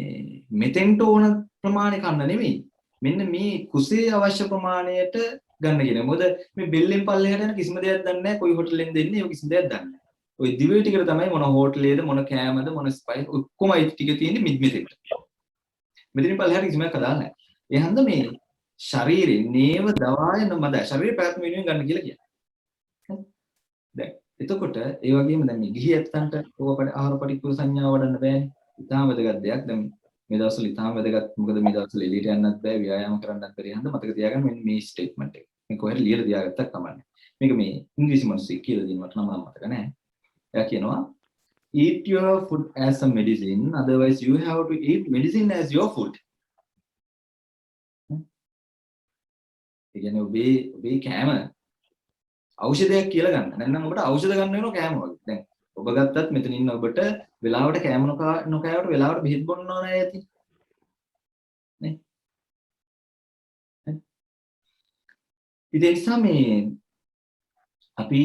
මෙතෙන්ට ඕන ප්‍රමාණය කන්න නෙමෙයි. මෙන්න මේ කුසේ අවශ්‍ය ප්‍රමාණයට ගන්න කියන. මොකද මේ බෙල්ලෙන් පල්ලෙහාට යන කිසිම දෙයක් දන්නේ නැහැ. කොයි හොටලෙන් දෙන්නේ ඔය කිසිම දෙයක් දන්නේ නැහැ. ඔය දිවේ ටිකට තමයි මොන හෝටලේද මොන කෑමද මොන ස්පයිස් ඔක්කොම ඒ ටික තියෙන්නේ මෙතෙන්ට. මෙතනින් පල්ලෙහාට කිසිම එකක් දාලා නැහැ. ඒ හන්ද මේ ශරීරේ නේව දවාය නමද ශරීර පැවැත්ම වෙනුවෙන් ගන්න කියලා කියන්නේ. දැන් එතකොට ඒ වගේම දැන් මේ ගිහි ඇත්තන්ට ඕක ආහාර පරිපූර්ණ සංඥාව වඩන්න බෑනේ. ඉතාම වැදගත් දෙයක්. දැන් මේ දවස්වල ඉතාම වැදගත්. මොකද මේ දවස්වල එළියට යන්නත් බෑ, ව්‍යායාම කරන්නත් බැරි හන්ද මතක තියාගන්න මෙන්න මේ ස්ටේට්මන්ට් එක. මේ කොහෙද ලියලා තියාගත්තත් කමන්නේ. මේක මේ ඉංග්‍රීසි මිනිස්සෙක් කියලා දෙන මට නම් මතක නැහැ. එයා කියනවා eat your food as a medicine, otherwise you have to eat medicine as your food. ඒ කියන්නේ ඔබේ කෑම ඖෂධයක් කියලා ගන්න. නැත්නම් ඔබට ඖෂධ ගන්න වෙනවා කෑම වගේ. දැන් ඔබ ගත්තත් මෙතන ඉන්න ඔබට වෙලාවට කෑම නොකෑවට වෙලාවට බෙහෙත් බොන්න ඕන ඇති. නේ? ඉතින් ඒ නිසා මේ අපි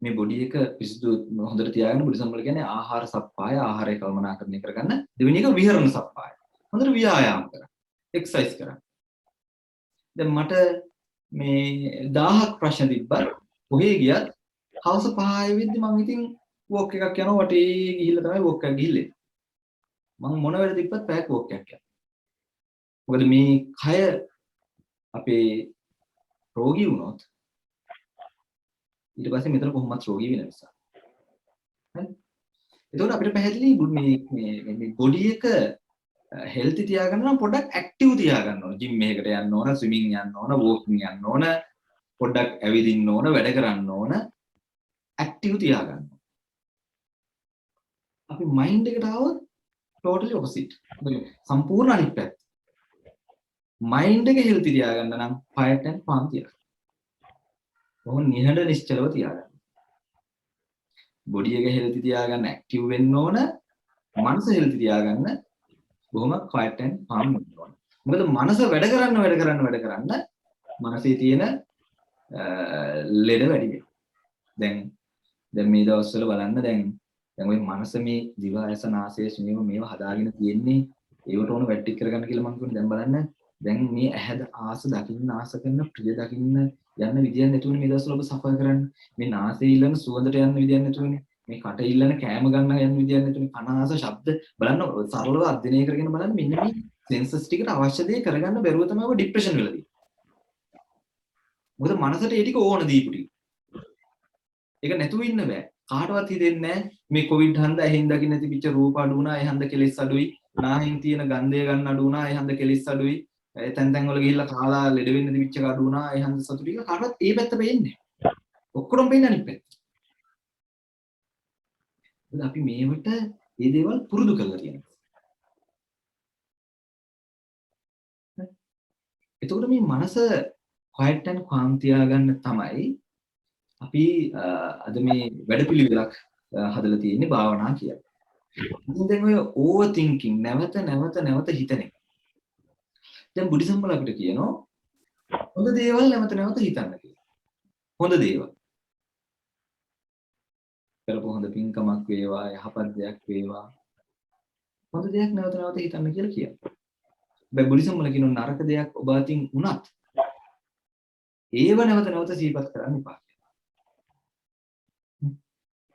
මේ බොඩි එක පිරිසිදු හොඳට තියාගන්න බුදුසම වල කියන්නේ ආහාර සප්පාය ආහාරය කළමනාකරණය කරගන්න. දෙවෙනි එක විහරණ සප්පාය. හොඳට ව්‍යායාම කරන්න. එක්සර්සයිස් කරන්න. දැන් මට මේ 1000ක් ප්‍රශ්න තිබ්බත් කොහේ ගියත් හවස 5 වෙද්දි මම ඉතින් වොක් එකක් යනවා වටේ ගිහිල්ලා තමයි වොක් එකක් ගිහිල්ලා. මම මොන වෙලද තිබ්බත් පැයක් වොක් එකක් යනවා. මොකද මේ කය අපේ රෝගී වුණොත් ඊට පස්සේ මෙතන කොහොමවත් රෝගී වෙන නිසා. හරි. එතකොට අපිට පැහැදිලි මේ බොඩි එක හෙල්ති තියාගන්න නම් පොඩ්ඩක් ඇක්ටිව් තියාගන්න ඕන. ජිම් එකකට යන්න ඕන, ස්විමින් යන්න ඕන, වෝකින් යන්න ඕන, පොඩ්ඩක් ඇවිදින්න ඕන, වැඩ කරන්න ඕන, ඇක්ටිව් තියාගන්න. අපි මයින්ඩ් එකට ආවොත් ටෝටලි ඔපොසිට්. සම්පූර්ණ අනිත් පැත්ත. මයින්ඩ් එක හෙල්ති තියාගන්න නම් ෆයර් ඇන්ඩ් පාම් තියාගන්න. කොහොම නිහඬ නිශ්චලව තියාගන්න. බොඩි එක හෙල්ති තියාගන්න ඇක්ටිව් වෙන්න ඕන, මනස හෙල්ති තියාගන්න බොහොම quiet and calm වෙන්න ඕන. මොකද මනස වැඩ කරන්න මනසේ තියෙන ලෙඩ වැඩි වෙනවා. දැන් මේ දවස්වල බලන්න දැන් ওই මනස මේ දිව ඇස නාසය ශ්‍රේණිය මේව හදාගෙන තියෙන්නේ ඒවට ඕන වැට්ටික් කරගන්න කියලා මම කියන්නේ. දැන් බලන්න දැන් මේ ඇහැද ආස දකින්න ආස කරන ප්‍රිය දකින්න යන්න විදියක් නැතුවනේ මේ දවස්වල ඔබ සෆර් කරන්නේ. මේ නාසයේ ඉල්ලන සුවඳට යන්න විදියක් නැතුවනේ. මේ කට ඉල්ලන කෑම ගන්න යන්න විදියක් නැතුවනේ. කන ආස ශබ්ද බලන්න සරලව අධ්‍යයනය කරගෙන බලන්න මෙන්න මේ සෙන්සස් ටිකට අවශ්‍ය දේ කරගන්න බැරුව තමයි ඔබ ડિප්‍රෙෂන් වෙලා තියෙන්නේ. මොකද මනසට ඒ ටික ඕන දීපු ටික. ඒක නැතුව ඉන්න බෑ. කාටවත් හිතෙන්නේ නැහැ මේ කොවිඩ් හන්ද ඇහෙන් දකින්න තිබිච්ච රූප අඩු වුණා, ඒ හන්ද කෙලෙස් අඩුයි, නාහෙන් තියෙන ගන්ධය ගන්න අඩු වුණා, ඒ හන්ද කෙලෙස් අඩුයි, තැන් වල ගිහිල්ලා කාලා ලෙඩ වෙන්න තිබිච්ච එක අඩු වුණා, ඒ හන්ද සතුටු ටික කාටවත් ඒ පැත්ත පේන්නේ නැහැ. ඔක්කොම පේන්නේ අනිත් පැත්ත. අපි මේවට මේ දේවල් පුරුදු කරලා තියෙනවා. එතකොට මේ මනස quiet and calm තියාගන්න තමයි අපි අද මේ වැඩපිළිවෙලක් හදලා තියෙන්නේ භාවනා කියලා. ඉතින් දැන් ඔය ඕවර් තින්කින් නැවත හිතන එක. දැන් බුද්ධිසම් වල අපිට කියනවා හොඳ දේවල් නැවත හිතන්න කියලා. හොඳ දේවල්. කරපු හොඳ පින්කමක් වේවා, යහපත් දෙයක් වේවා. හොඳ දෙයක් නැවත හිතන්න කියලා කියනවා. හැබැයි බුද්ධිසම් වල කියන නරක දෙයක් ඔබ අතින් වුණත් ඒව නැවත සිහිපත් කරන්න එපා.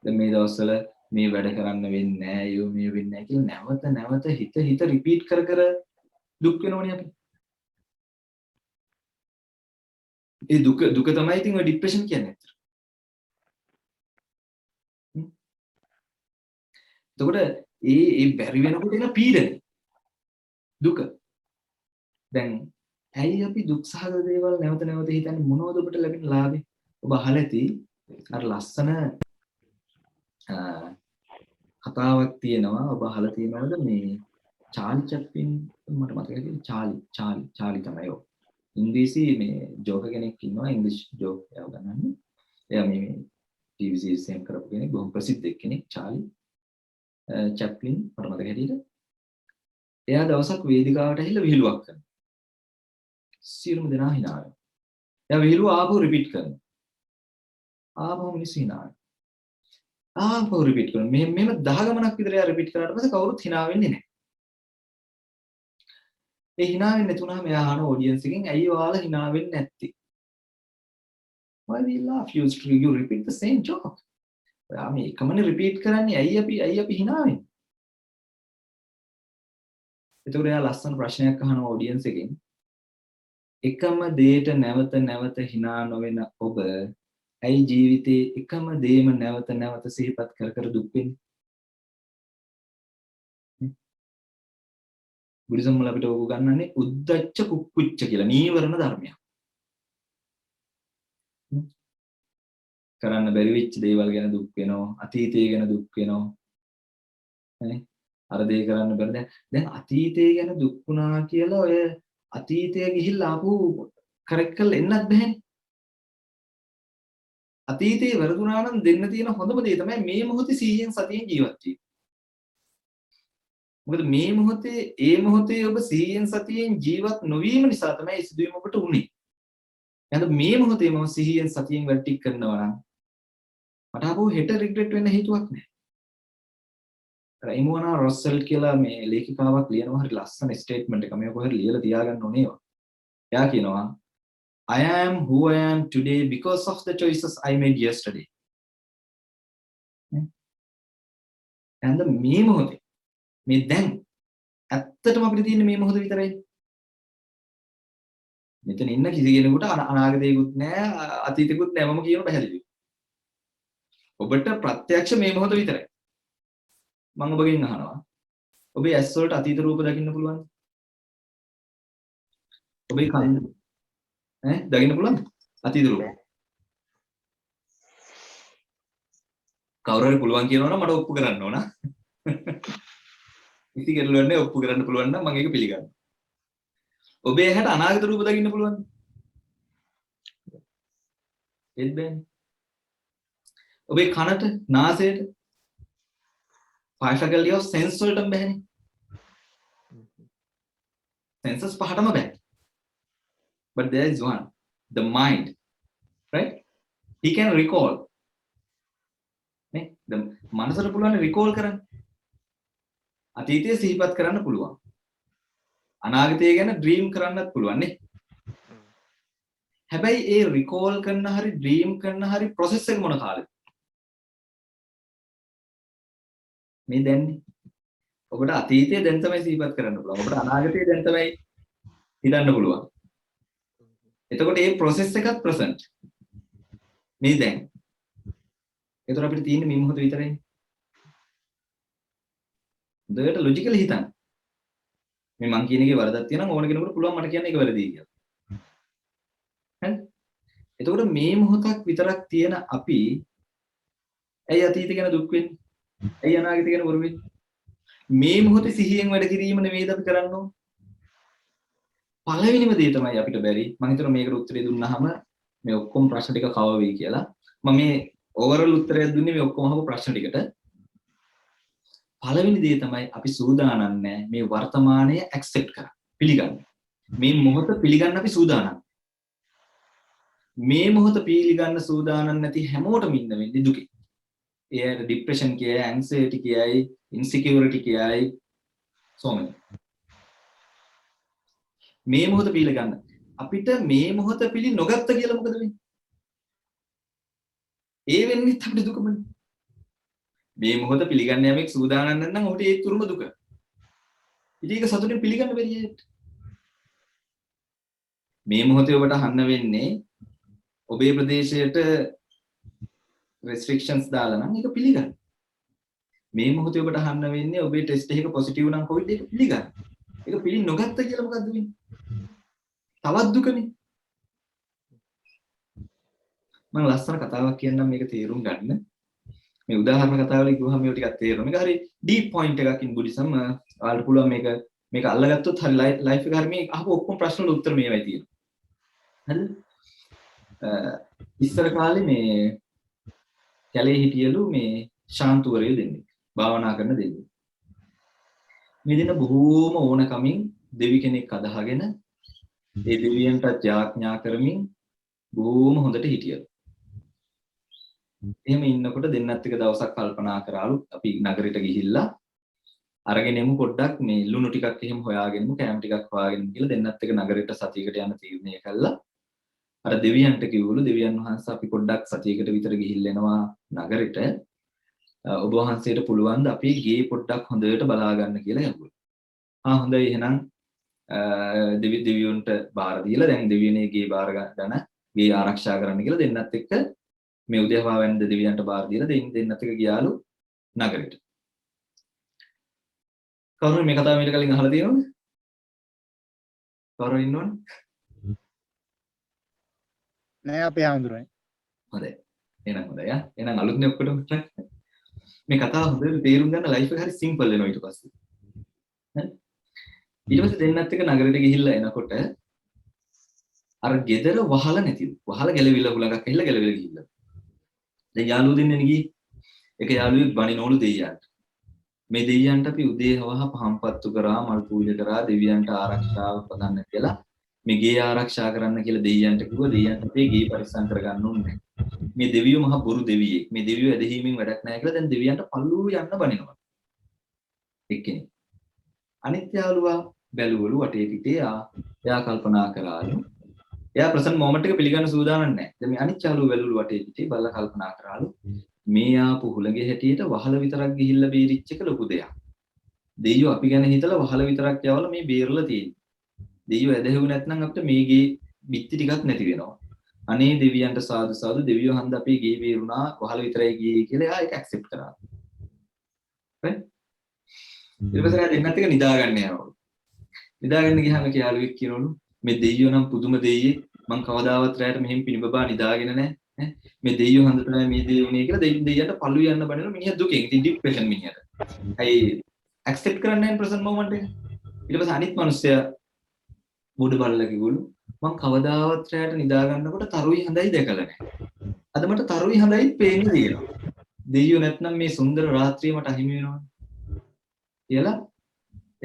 දැන් මේ දවස්වල මේ වැඩ කරන්න වෙන්නේ නැහැ, අයියෝ මේ වෙන්නේ නැහැ කියලා නැවත හිත රිපීට් කර දුක් වෙනවනේ අපි. ඒ දුක තමයි ඉතින් ඔය ડિප්‍රෙෂන් කියන්නේ. එතකොට ඒ බැරි වෙනකොට එන පීඩන දුක. දැන් ඇයි අපි දුක් සහගත දේවල් නැවත හිතන්නේ? මොනවද ඔබට ලැබෙන ලාභේ? ඔබ අහලා ඇති අර ලස්සන කතාවක් තියෙනවා. ඔබ අහලා තියෙනවද මේ චාලි චැප්ලින්? මට මතකයි චාලි තමයි ඔය. ඉංග්‍රීසි මේ ජෝක කෙනෙක් ඉන්නවා, ඉංග්‍රීසි ජෝක් එකක් ගන්නන්නේ. එයා මේ ටීවී සීරීස් එකක් කරපු කෙනෙක්, බොහොම ප්‍රසිද්ධ කෙනෙක් චාලි චැප්ලින් මට මතක හැටියට. එයා දවසක් වේදිකාවට ඇවිල්ලා විහිළුවක් කරනවා. සියලුම දෙනා hina වෙනවා. එයා විහිළුව ආපහු රිපීට් කරනවා. ආපහු මිනිස්සු hina වෙනවා. ආපහු රිපීට් කරනවා. මෙහෙම 10 ගමනක් විතර එයා රිපීට් කරාට පස්සේ කවුරුත් hina වෙන්නේ නැහැ. ඒ hina වෙන්නේ නැතුණාම එයා අහන ඔඩියන්ස් එකෙන් ඇයි ඔයාලා hina වෙන්නේ නැත්තේ? Why we laugh? You repeat the same joke. ඔයා මේ එකමනේ රිපීට් කරන්නේ ඇයි අපි hina වෙන්නේ? එතකොට එයා ලස්සන ප්‍රශ්නයක් අහනවා ඔඩියන්ස් එකෙන්. එකම දෙයට නැවත hina නොවන ඔබ ඇයි ජීවිතේ එකම දේම නැවත සිහිපත් කර දුක් වෙන්නේ? බුද්ධිසම් වල අපිට ඕක ගන්නන්නේ උද්දච්ච කුක්කුච්ච කියලා නීවරණ ධර්මයක්. කරන්න බැරි වෙච්ච දේවල් ගැන දුක් වෙනවා, අතීතය ගැන දුක් වෙනවා. නේ? අර දේ කරන්න බැරි දැන් අතීතය ගැන දුක් වුණා කියලා ඔය අතීතය ගිහිල්ලා ආපහු කරෙක්ට් කරලා එන්නත් බැහැනේ. අතීතේ වැරදුනා නම් දෙන්න තියෙන හොඳම දේ තමයි මේ මොහොතේ 100න් සතියෙන් ජීවත් වීම. මොකද මේ මොහොතේ ඔබ 100න් සතියෙන් ජීවත් නොවීම නිසා තමයි සිදුවීම ඔබට උනේ. එහෙනම් මේ මොහොතේ මම 100න් සතියෙන් වැටික් කරනවා නම් මට ආපහු හෙට රිග්‍රෙට් වෙන්න හේතුවක් නැහැ. රයිමෝනා රොස්සෙල් කියලා මේ ලේඛිකාවක් ලියනවා හරි ලස්සන ස්ටේට්මන්ට් එක. මේක කොහෙද ලියලා තියාගන්න ඕනේ ඒවා. එයා කියනවා I am who I am today because of the choices I made yesterday. and මේ මොහොතේ මේ දැන් ඇත්තටම අපිට තියෙන මේ මොහොත විතරයි. මෙතන ඉන්න කිසි කෙනෙකුට අනාගතයකුත් නැහැ අතීතයකුත් නැහැ මම කියන පැහැදිලිව. ඔබට ප්‍රත්‍යක්ෂ මේ මොහොත විතරයි. මම ඔබගෙන් අහනවා. ඔබේ ඇස් වලට අතීත රූප දකින්න පුළුවන්ද? ඔබේ කන් දකින්න පුළුවන්ද? අතීත රූප. කවුරු හරි පුළුවන් කියනවා නම් මට ඔප්පු කරන්න ඕන. ඉති කෙරළුවන්නේ ඔප්පු කරන්න පුළුවන් නම් මම ඒක පිළිගන්නවා. ඔබේ ඇහැට අනාගත රූප දකින්න පුළුවන්ද? ඒත් බෑනේ. ඔබේ කනට, නාසයට, පාෂකලිය සෙන්ස් වලටම බෑනේ. Senses පහටම බෑ. But there is one, the mind, right? He can recall. නේ? මනසට පුළුවන් recall කරන්න. අතීතය සිහිපත් කරන්න පුළුවන්. අනාගතය ගැන ඩ්‍රීම් කරන්නත් පුළුවන් නේ. හැබැයි ඒ recall කරන හරි ඩ්‍රීම් කරන හරි process එක මොන කාලෙද? මේ දැන්නේ. ඔබට අතීතය දැන් තමයි සිහිපත් කරන්න පුළුවන්. ඔබට අනාගතය දැන් තමයි හිතන්න පුළුවන්. එතකොට මේ process එකත් present. මේ දැන්. ඒතර අපිට තියෙන්නේ මේ මොහොත විතරයි. දෙයට logically හිතන්න. මේ මං කියන එකේ වරදක් තියෙනවා ඕන කෙනෙකුට පුළුවන් මට කියන්න ඒක වැරදි කියලා. හරි? එතකොට මේ මොහොතක් විතරක් තියෙන අපි ඇයි අතීතය ගැන දුක් වෙන්නේ? ඇයි අනාගතය ගැන වරු වෙන්නේ? මේ මොහොතේ සිහියෙන් වැඩ කිරීම නෙමෙයිද අපි කරන්න ඕන? පළවෙනිම දේ තමයි අපිට බැරි. මම හිතනවා මේකට උත්තරේ දුන්නාම මේ ඔක්කොම ප්‍රශ්න ටික කවර් වෙයි කියලා. මම මේ ඕවරෝල් උත්තරය දුන්නේ මේ ඔක්කොම අහපු ප්‍රශ්න ටිකට. පළවෙනි දේ තමයි අපි සූදානම් නැහැ මේ වර්තමානය ඇක්සෙප්ට් කරන්න. පිළිගන්න. මේ මොහොත පිළිගන්න අපි සූදානම්. මේ මොහොත පිළිගන්න සූදානම් නැති හැමෝටම ඉන්න වෙන්නේ දුකේ. ඒකට ડિප්‍රෙෂන් කියයි, ඇන්සයිටි කියයි, ඉන්සිකියුරිටි කියයි so many. මේ මොහොත පිළිගන්න. අපිට මේ මොහොත පිළි නොගත්ත කියලා මොකද වෙන්නේ? ඒ වෙන්නේ අපිට දුකමනේ. මේ මොහොත පිළිගන්න යමෙක් සූදානම් නැත්නම් ඔහුට ඒ තුරුම දුක. ඉතින් ඒක සතුටින් පිළිගන්න බැරි ඇයිද? මේ මොහොතේ ඔබට අහන්න වෙන්නේ ඔබේ ප්‍රදේශයට restrictions දාලා නම් ඒක පිළිගන්න. මේ මොහොතේ ඔබට අහන්න වෙන්නේ ඔබේ ටෙස්ට් එකක පොසිටිව් නම් කොවිඩ් ඒක පිළිගන්න. ඒක පිළි නොගත්ත කියලා මොකද්ද වෙන්නේ? තවත් දුකනේ. මම ලස්සන කතාවක් කියන්නම් මේක තේරුම් ගන්න. මේ උදාහරණ කතාවල කිව්වහම මේක ටිකක් තේරෙනවා. මේක හරි ඩීප් පොයින්ට් එකක් ඉන් බුද්දිසම්. ඔයාලට පුළුවන් මේක අල්ලගත්තොත් හරි ලයිෆ් එක හරි මේ අහපු ඔක්කොම ප්‍රශ්න වල උත්තර මේවයි තියෙනවා. හරිද? ඉස්සර කාලේ මේ කැලේ හිටියලු මේ ශාන්තුවරයෝ දෙන්නේ. භාවනා කරන දෙන්නේ. මේ දෙන්න බොහෝම ඕනකමින් දෙවි කෙනෙක් අදහගෙන ඒ දෙවියන්ට යාඥා කරමින් බොහෝම හොඳට හිටියලු. එහෙම ඉන්නකොට දෙන්නත් එක දවසක් කල්පනා කරාලු අපි නගරෙට ගිහිල්ලා අරගෙන එමු පොඩ්ඩක් මේ ලුණු ටිකක් එහෙම හොයාගෙනමු කෑම ටිකක් හොයාගෙනමු කියලා දෙන්නත් එක නගරෙට සතියකට යන තීරණය කළා. අර දෙවියන්ට කිව්වලු දෙවියන් වහන්සේ අපි පොඩ්ඩක් සතියකට විතර ගිහිල්ලා එනවා නගරෙට. ඔබ වහන්සේට පුළුවන් ද අපි ගේ පොඩ්ඩක් හොඳට බලා ගන්න කියලා යහුවා. හොඳයි එහෙනම් දෙවියන්ට බාර දීලා දැන් දෙවියනේ ගේ බාර ගන්න ගේ ආරක්ෂා කරන්න කියලා දෙන්නත් එක්ක මේ උදේවැන්ද දෙවියන්ට බාර දීලා දෙන්නත් එක ගියාලු නගරෙට. කවුරු මේ කතාව මීට කලින් අහලා තියෙනවද? කවුරු ඉන්නවද? නෑ අපේ ආඳුරනේ. හොඳයි. එහෙනම් හොඳයි ආ. එහෙනම් අලුත්නේ ඔක්කොටම මේ කතාව හොඳට තේරුම් ගන්න ලයිෆ් එක හරි සිම්පල් වෙනවා ඊට පස්සේ. හරි? ඊට පස්සේ දෙන්නත් එක නගරෙට ගිහිල්ලා එනකොට අර ගෙදර වහලා නැතිලු. වහලා ගැලවිලා හුලඟක් ඇහිලා ගැලවිලා ගිහිල්ලා. දැන් යාළුවෝ දෙන්නේ ගියේ. එක යාළුවෙක් බණිනවලු දෙයියන්ට. මේ දෙයියන්ට අපි උදේ හවහ පහම්පත්තු කරා මල් පූජා කරා දෙවියන්ට ආරක්ෂාව පදන්න කියලා මේ ගේ ආරක්ෂා කරන්න කියලා දෙවියන්ට කිව්වා. දෙවියන්ට අපේ ගේ පරිස්සම් කරගන්න ඕනේ. මේ දෙවියෝ මහා බොරු දෙවියෙක්. මේ දෙවියෝ ඇදහිීමෙන් වැඩක් නැහැ කියලා දැන් දෙවියන්ට පල්ලු යන්න බනිනවා. එක්කෙනෙක්. අනිත් යාළුවා බැලුවලු වටේ පිටේ එයා කල්පනා කරාලු. එයා ප්‍රසන්ට් මොමන්ට් එක පිළිගන්න සූදානම් නැහැ. දැන් මේ අනිත් යාළුවා බැලුවලු වටේ පිටේ බලලා කල්පනා කරාලු. මේ ආපු හුලගේ හැටියට වහල විතරක් ගිහිල්ලා බේරිච්ච එක ලොකු දෙයක්. දෙයියෝ අපි ගැන හිතලා වහල විතරක් යවලා මේ බේරලා තියෙන්නේ. දෙයියෝ ඇදහිවු නැත්නම් අපිට මේ ගේ බිත්ති ටිකක් නැති වෙනවා. අනේ දෙවියන්ට සාදු සාදු දෙවියෝ හන්ද අපි ගේ බේරුණා වහල විතරයි ගියේ කියලා එයා ඒක ඇක්සෙප්ට් කරා. හරි? ඊට පස්සේ එයා දෙන්නත් එක නිදාගන්න යනවා. නිදාගන්න ගියාම කියාලුවෙක් කියනවලු මේ දෙයියෝ නම් පුදුම දෙයියෙක් මං කවදාවත් රැයට මෙහෙම පිනිබබා නිදාගෙන නැහැ. මේ දෙයියෝ හන්ද තමයි මේ දේ උනේ කියලා දෙයියන්ට පළු යන්න බඩන මිනිහා දුකෙන් ඉතින් ડિප්‍රෙෂන් මිනිහට. අයි ඇක්සෙප්ට් කරන්නේ නැහැ ප්‍රසන්ට් මොමන්ට් එක. ඊට පස්සේ අනිත් මිනිස්සයා මුඩ බලලා කිව්වලු මං කවදාවත් රැයට නිදා ගන්නකොට තරුයි හඳයි දැකලා නැහැ. අද මට තරුයි හඳයි පේන්නේ තියෙනවා. දෙයියෝ නැත්නම් මේ සුන්දර රාත්‍රිය මට අහිමි වෙනවා. කියලා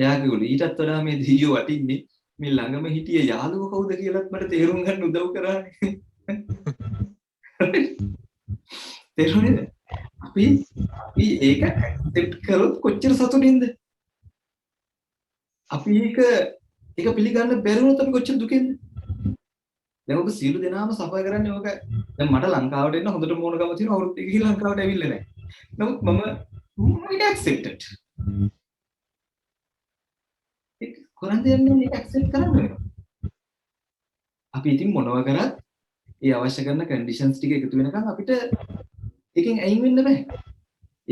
එයා කිව්වලු ඊටත් වඩා මේ දෙයියෝ වටින්නේ මේ ළඟම හිටිය යාළුවා කවුද කියලාත් මට තේරුම් ගන්න උදව් කරානේ. තේරුණේද? අපි ඒක ඇක්සෙප්ට් කරොත් කොච්චර සතුටින්ද? අපි ඒක පිළිගන්න බැරි වුණොත් අපි කොච්චර දුකෙන්ද? දැන් ඔබ සියලු දෙනාම සෆර් කරන්නේ ඕක. දැන් මට ලංකාවට එන්න හොඳට මොන ගම තියෙනවා අවුරුදු 2 කියලා ලංකාවට ඇවිල්ලා නැහැ. නමුත් මම ඒක ඇක්සෙප්ටඩ්. ඒක කරන්නේ මේක ඇක්සෙප්ට් කරන්න. අපි ඉතින් මොනවා කරත් ඒ අවශ්‍ය කරන කන්ඩිෂන්ස් ටික එකතු වෙනකන් අපිට එකෙන් අයින් වෙන්න බෑ.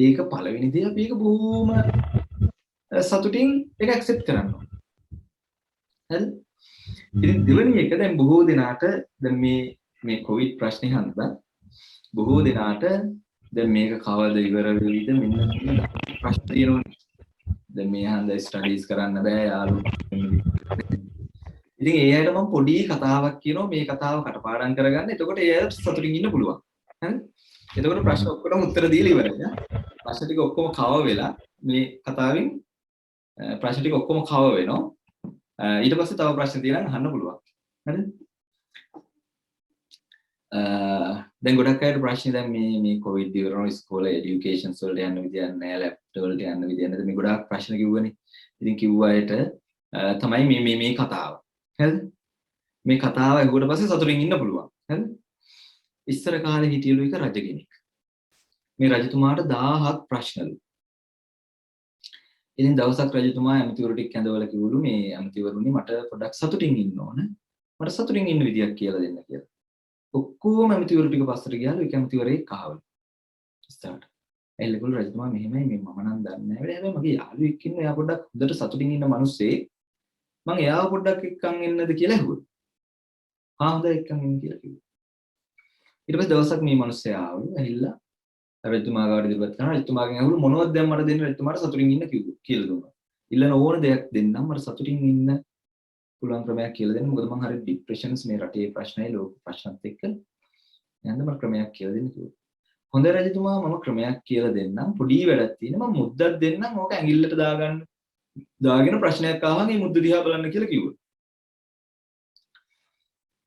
ඒක පළවෙනි දේ අපි ඒක බොහොම සතුටින් ඒක ඇක්සෙප්ට් කරනවා. හරි? ඉතින් දෙවෙනි එක දැන් බොහෝ දෙනාට දැන් මේ කොවිඩ් ප්‍රශ්නේ හන්දා බොහෝ දෙනාට දැන් මේක කවද ඉවර වෙයිද මෙන්න ප්‍රශ්න තියෙනවා. දැන් මේ හන්දා ස්ටඩීස් කරන්න බෑ යාළුවෝ. ඉතින් ඒ අයට මම පොඩි කතාවක් කියනවා මේ කතාව කටපාඩම් කරගන්න. එතකොට ඒ අයට සතුටින් ඉන්න පුළුවන්. හරි? එතකොට ප්‍රශ්න ඔක්කොටම උත්තර දීලා ඉවරයි. ප්‍රශ්න ටික ඔක්කොම කව වෙලා මේ කතාවෙන් ප්‍රශ්න ටික ඔක්කොම කව වෙනවා. ඊට පස්සේ තව ප්‍රශ්න තියෙනවා අහන්න පුළුවන්. හරිද? දැන් ගොඩක් අයට ප්‍රශ්න දැන් මේ කොවිඩ් ඉවරන ඉස්කෝලේ এডুকেෂන්ස් වලට යන්න විදියක් නැහැ, ලැප්ටොප් වලට යන්න විදියක් නැහැ. මේ ගොඩාක් ප්‍රශ්න කිව්වනේ. ඉතින් කිව්ව අයට තමයි මේ කතාව. හරිද? මේ කතාව ඇහුවට පස්සේ සතුටින් ඉන්න පුළුවන්. හරිද? ඉස්සර කාලේ හිටියලු එක රජ කෙනෙක්. මේ රජතුමාට 1000ක් ප්‍රශ්නලු. ඉතින් දවසක් රජතුමා ඇමතිවරු ටික ඇඳවල කිව්වලු මේ ඇමතිවරුනි මට පොඩ්ඩක් සතුටින් ඉන්න ඕන. මට සතුටින් ඉන්න විදියක් කියලා දෙන්න කියලා. ඔක්කොම ඇමතිවරු ටික පස්සට ගියාලු එක ඇමතිවරයෙක් කහවලු. ඉස්සරහට. එල්ලගොල්ලෝ රජතුමා මෙහෙමයි මේ මම නම් දන්නේ නැහැ. හැබැයි මගේ යාළුවෙක් ඉන්නවා එයා පොඩ්ඩක් හොඳට සතුටින් ඉන්න මිනිස්සේ. මම එයාව පොඩ්ඩක් එක්කන් එන්නද කියලා ඇහුවා. හොඳයි එක්කන් එන්න කියලා කිව්වා. ඊට පස්සේ දවසක් මේ මිනිස්සයා ආවලු ඇහිල්ලා රජතුමා ගාවට ඉදිරිපත් කරනවා. රජතුමාගෙන් අහුළු මොනවද දැන් මට දෙන්න රජතුමාට සතුටින් ඉන්න කිව්වා කියලා දුන්නා. ඉල්ලන ඕන දෙයක් දෙන්නම් මට සතුටින් ඉන්න පුළුවන් ක්‍රමයක් කියලා දෙන්න. මොකද මම හරි ડિප්‍රෙෂන්ස් මේ රටේ ප්‍රශ්නයි ලෝක ප්‍රශ්නත් එක්ක යන්න මම ක්‍රමයක් කියලා දෙන්න කිව්වා. හොඳ රජතුමා මම ක්‍රමයක් කියලා දෙන්නම්. පොඩි වැඩක් තියෙනවා. මම මුද්දක් දෙන්නම්. ඕක ඇඟිල්ලට දාගෙන ප්‍රශ්නයක් ආවම මේ මුද්ද දිහා බලන්න කියලා කිව්වා.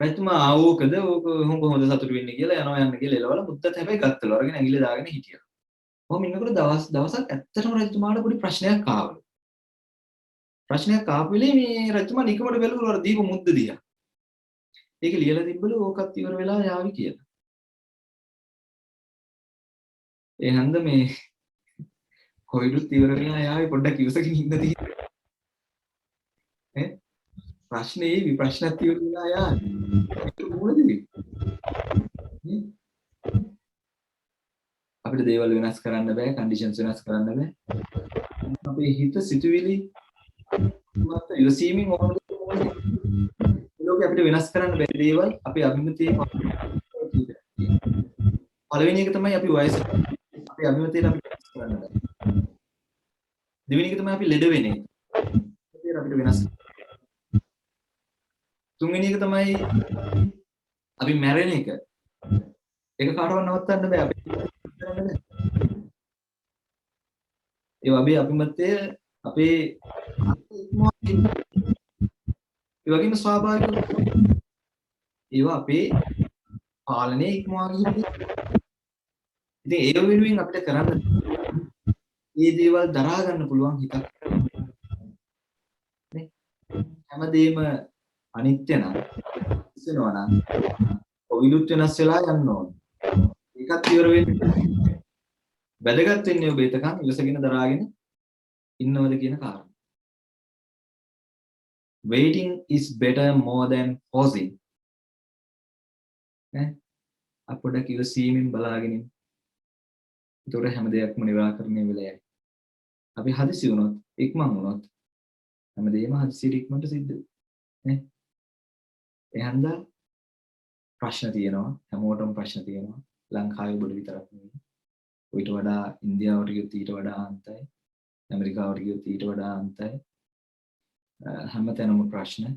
රජතුමා ආවෝකද ඕක හොඳ සතුටු වෙන්නේ කියලා යන්න කියලා එලවලා මුද්දත් හැබැයි ගත්තලු. අරගෙන ඇඟිල්ල දාගෙන හිටියා. කොහොම ඉන්නකොට දවසක් ඇත්තටම රජතුමාට පොඩි ප්‍රශ්නයක් ආවලු. ප්‍රශ්නයක් ආපු වෙලේ මේ රජතුමා නිකමට බැලුවලු අර දීපු මුද්ද දිහා. ඒක ලියලා තිබ්බලු ඕකත් ඉවර වෙලා යාවි කියලා. ඒ හන්ද මේ කොයිඩුත් ඉවර වෙලා යාවි පොඩ්ඩක් ඉවසගෙන ඉන්න තියෙන්නේ. ප්‍රශ්නේ විප්‍රශ්නත් ඉවර වෙලා යාවි. අපිට දේවල් වෙනස් කරන්න බෑ, කන්ඩිෂන්ස් වෙනස් කරන්න බෑ. අපේ හිත සිතුවිලි මත යොසීමින් ඕනද ලෝකෙ අපිට වෙනස් කරන්න බැරි දේවල් අපි අභිමතයේ පළවෙනි එක තමයි අපි වයස අපේ අභිමතයට අපි වෙනස් කරන්න බෑ. දෙවෙනි එක තමයි අපි ලෙඩ වෙන එක. ඒක අපිට වෙනස්. තුන්වෙනි එක තමයි අපි මැරෙන එක. ඒක කාටවත් නවත්තන්න බෑ අපි. ඒ වගේ අභිමතය අපේ ඒ වගේම ස්වාභාවික ඒවා අපේ පාලනයේ ඉක්මවා ගිහින් ඉතින් ඒ වෙනුවෙන් අපිට කරන්න මේ දේවල් දරා ගන්න පුළුවන් හිතක් නේ හැමදේම අනිත්‍ය නම් ඉස්සෙනවා නම් ඔවිලුත් වෙනස් වෙලා යන්න ඕන ඒකත් ඉවර වෙන්නේ වැදගත් වෙන්නේ ඔබ එතකන් ඉවසගෙන දරාගෙන ඉන්නවද කියන කාරණා waiting is better more than forcing නේ අපොඩක් ඉවසීමෙන් බලාගෙන ඉන්න ඒතකොට හැම දෙයක්ම නිරාකරණය වෙලා යයි අපි හදිසි වුණොත් ඉක්මන් වුණොත් හැමදේම හදිසියට ඉක්මනට සිද්ධ වෙනවා නේ එහෙනම් ප්‍රශ්න තියෙනවා හැමෝටම ප්‍රශ්න තියෙනවා ලංකාවේ බඩු විතරක් නෙවෙයි ඊට වඩා ඉන්දියාවට ගියොත් ඊට වඩා අන්තයි ඇමරිකාවට ගියොත් ඊට වඩා අන්තයි හැමතැනම ප්‍රශ්න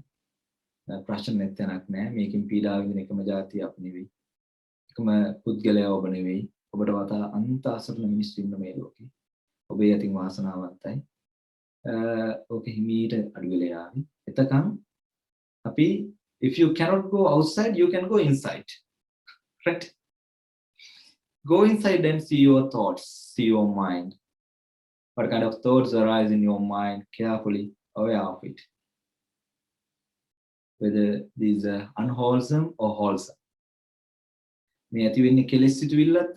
නැත්තනක් නෑ මේකෙන් පීඩාව විඳින එකම ජාතිය අපි නෙවෙයි එකම පුද්ගලයා ඔබ නෙවෙයි ඔබට වතා අන්ත අසරණ මිනිස්සු ඉන්න මේ ලෝකේ ඔබේ අතින් වාසනාවන්තයි ඕක හිමීට අඩු වෙලා යාවි එතකන් අපි if you cannot go outside you can go inside right go inside and see your thoughts see your mind what kind of thoughts arise in your mind carefully aware of it whether these are unwholesome or wholesome මේ ඇති වෙන්නේ කෙලෙස් සිතුවිල්ලක්ද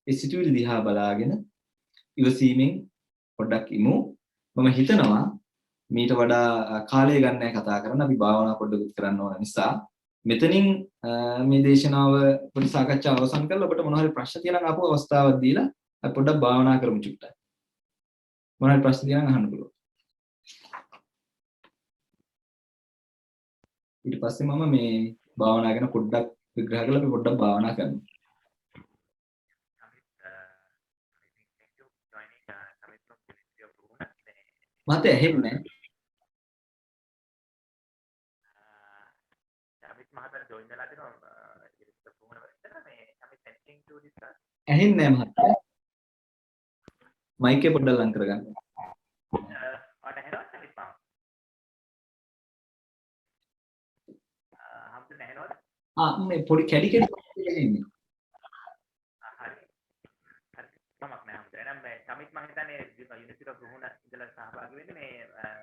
ඒ සිතුවිලි දිහා බලාගෙන ඉවසීමෙන් පොඩ්ඩක් ඉමු මම හිතනවා මීට වඩා කාලය ගන්න නැහැ කතා කරන්න අපි භාවනා පොඩ්ඩක් කරන්න ඕන නිසා මෙතනින් මේ දේශනාව පොඩි සාකච්ඡාව අවසන් කරලා ඔබට මොනවා හරි ප්‍රශ්න තියෙනවා නම් ආපහු අවස්ථාවක් දීලා අපි පොඩ්ඩක් භාවනා කරමු චුට්ටක් මොනවා හරි ප්‍රශ්න තියෙනවා අහන්න පුළුවන් ඊට පස්සේ මම මේ භාවනා ගැන පොඩ්ඩක් විග්‍රහ කරලා අපි පොඩ්ඩක් භාවනා කරමු. මට ඇහෙන්නේ ඇහෙන්නේ නැහැ මහත්තයා. මයික් එක පොඩ්ඩක් ලං කරගන්න. මේ පොඩි කැඩි කැඩි එන්නේ. හරි. තමක් නෑ හම්ද. එහෙනම් මේ සමිත් මම හිතන්නේ යුනිවර්සිටි ඔෆ් රුහුණ ඉඳලා සහභාගී වෙන්නේ මේ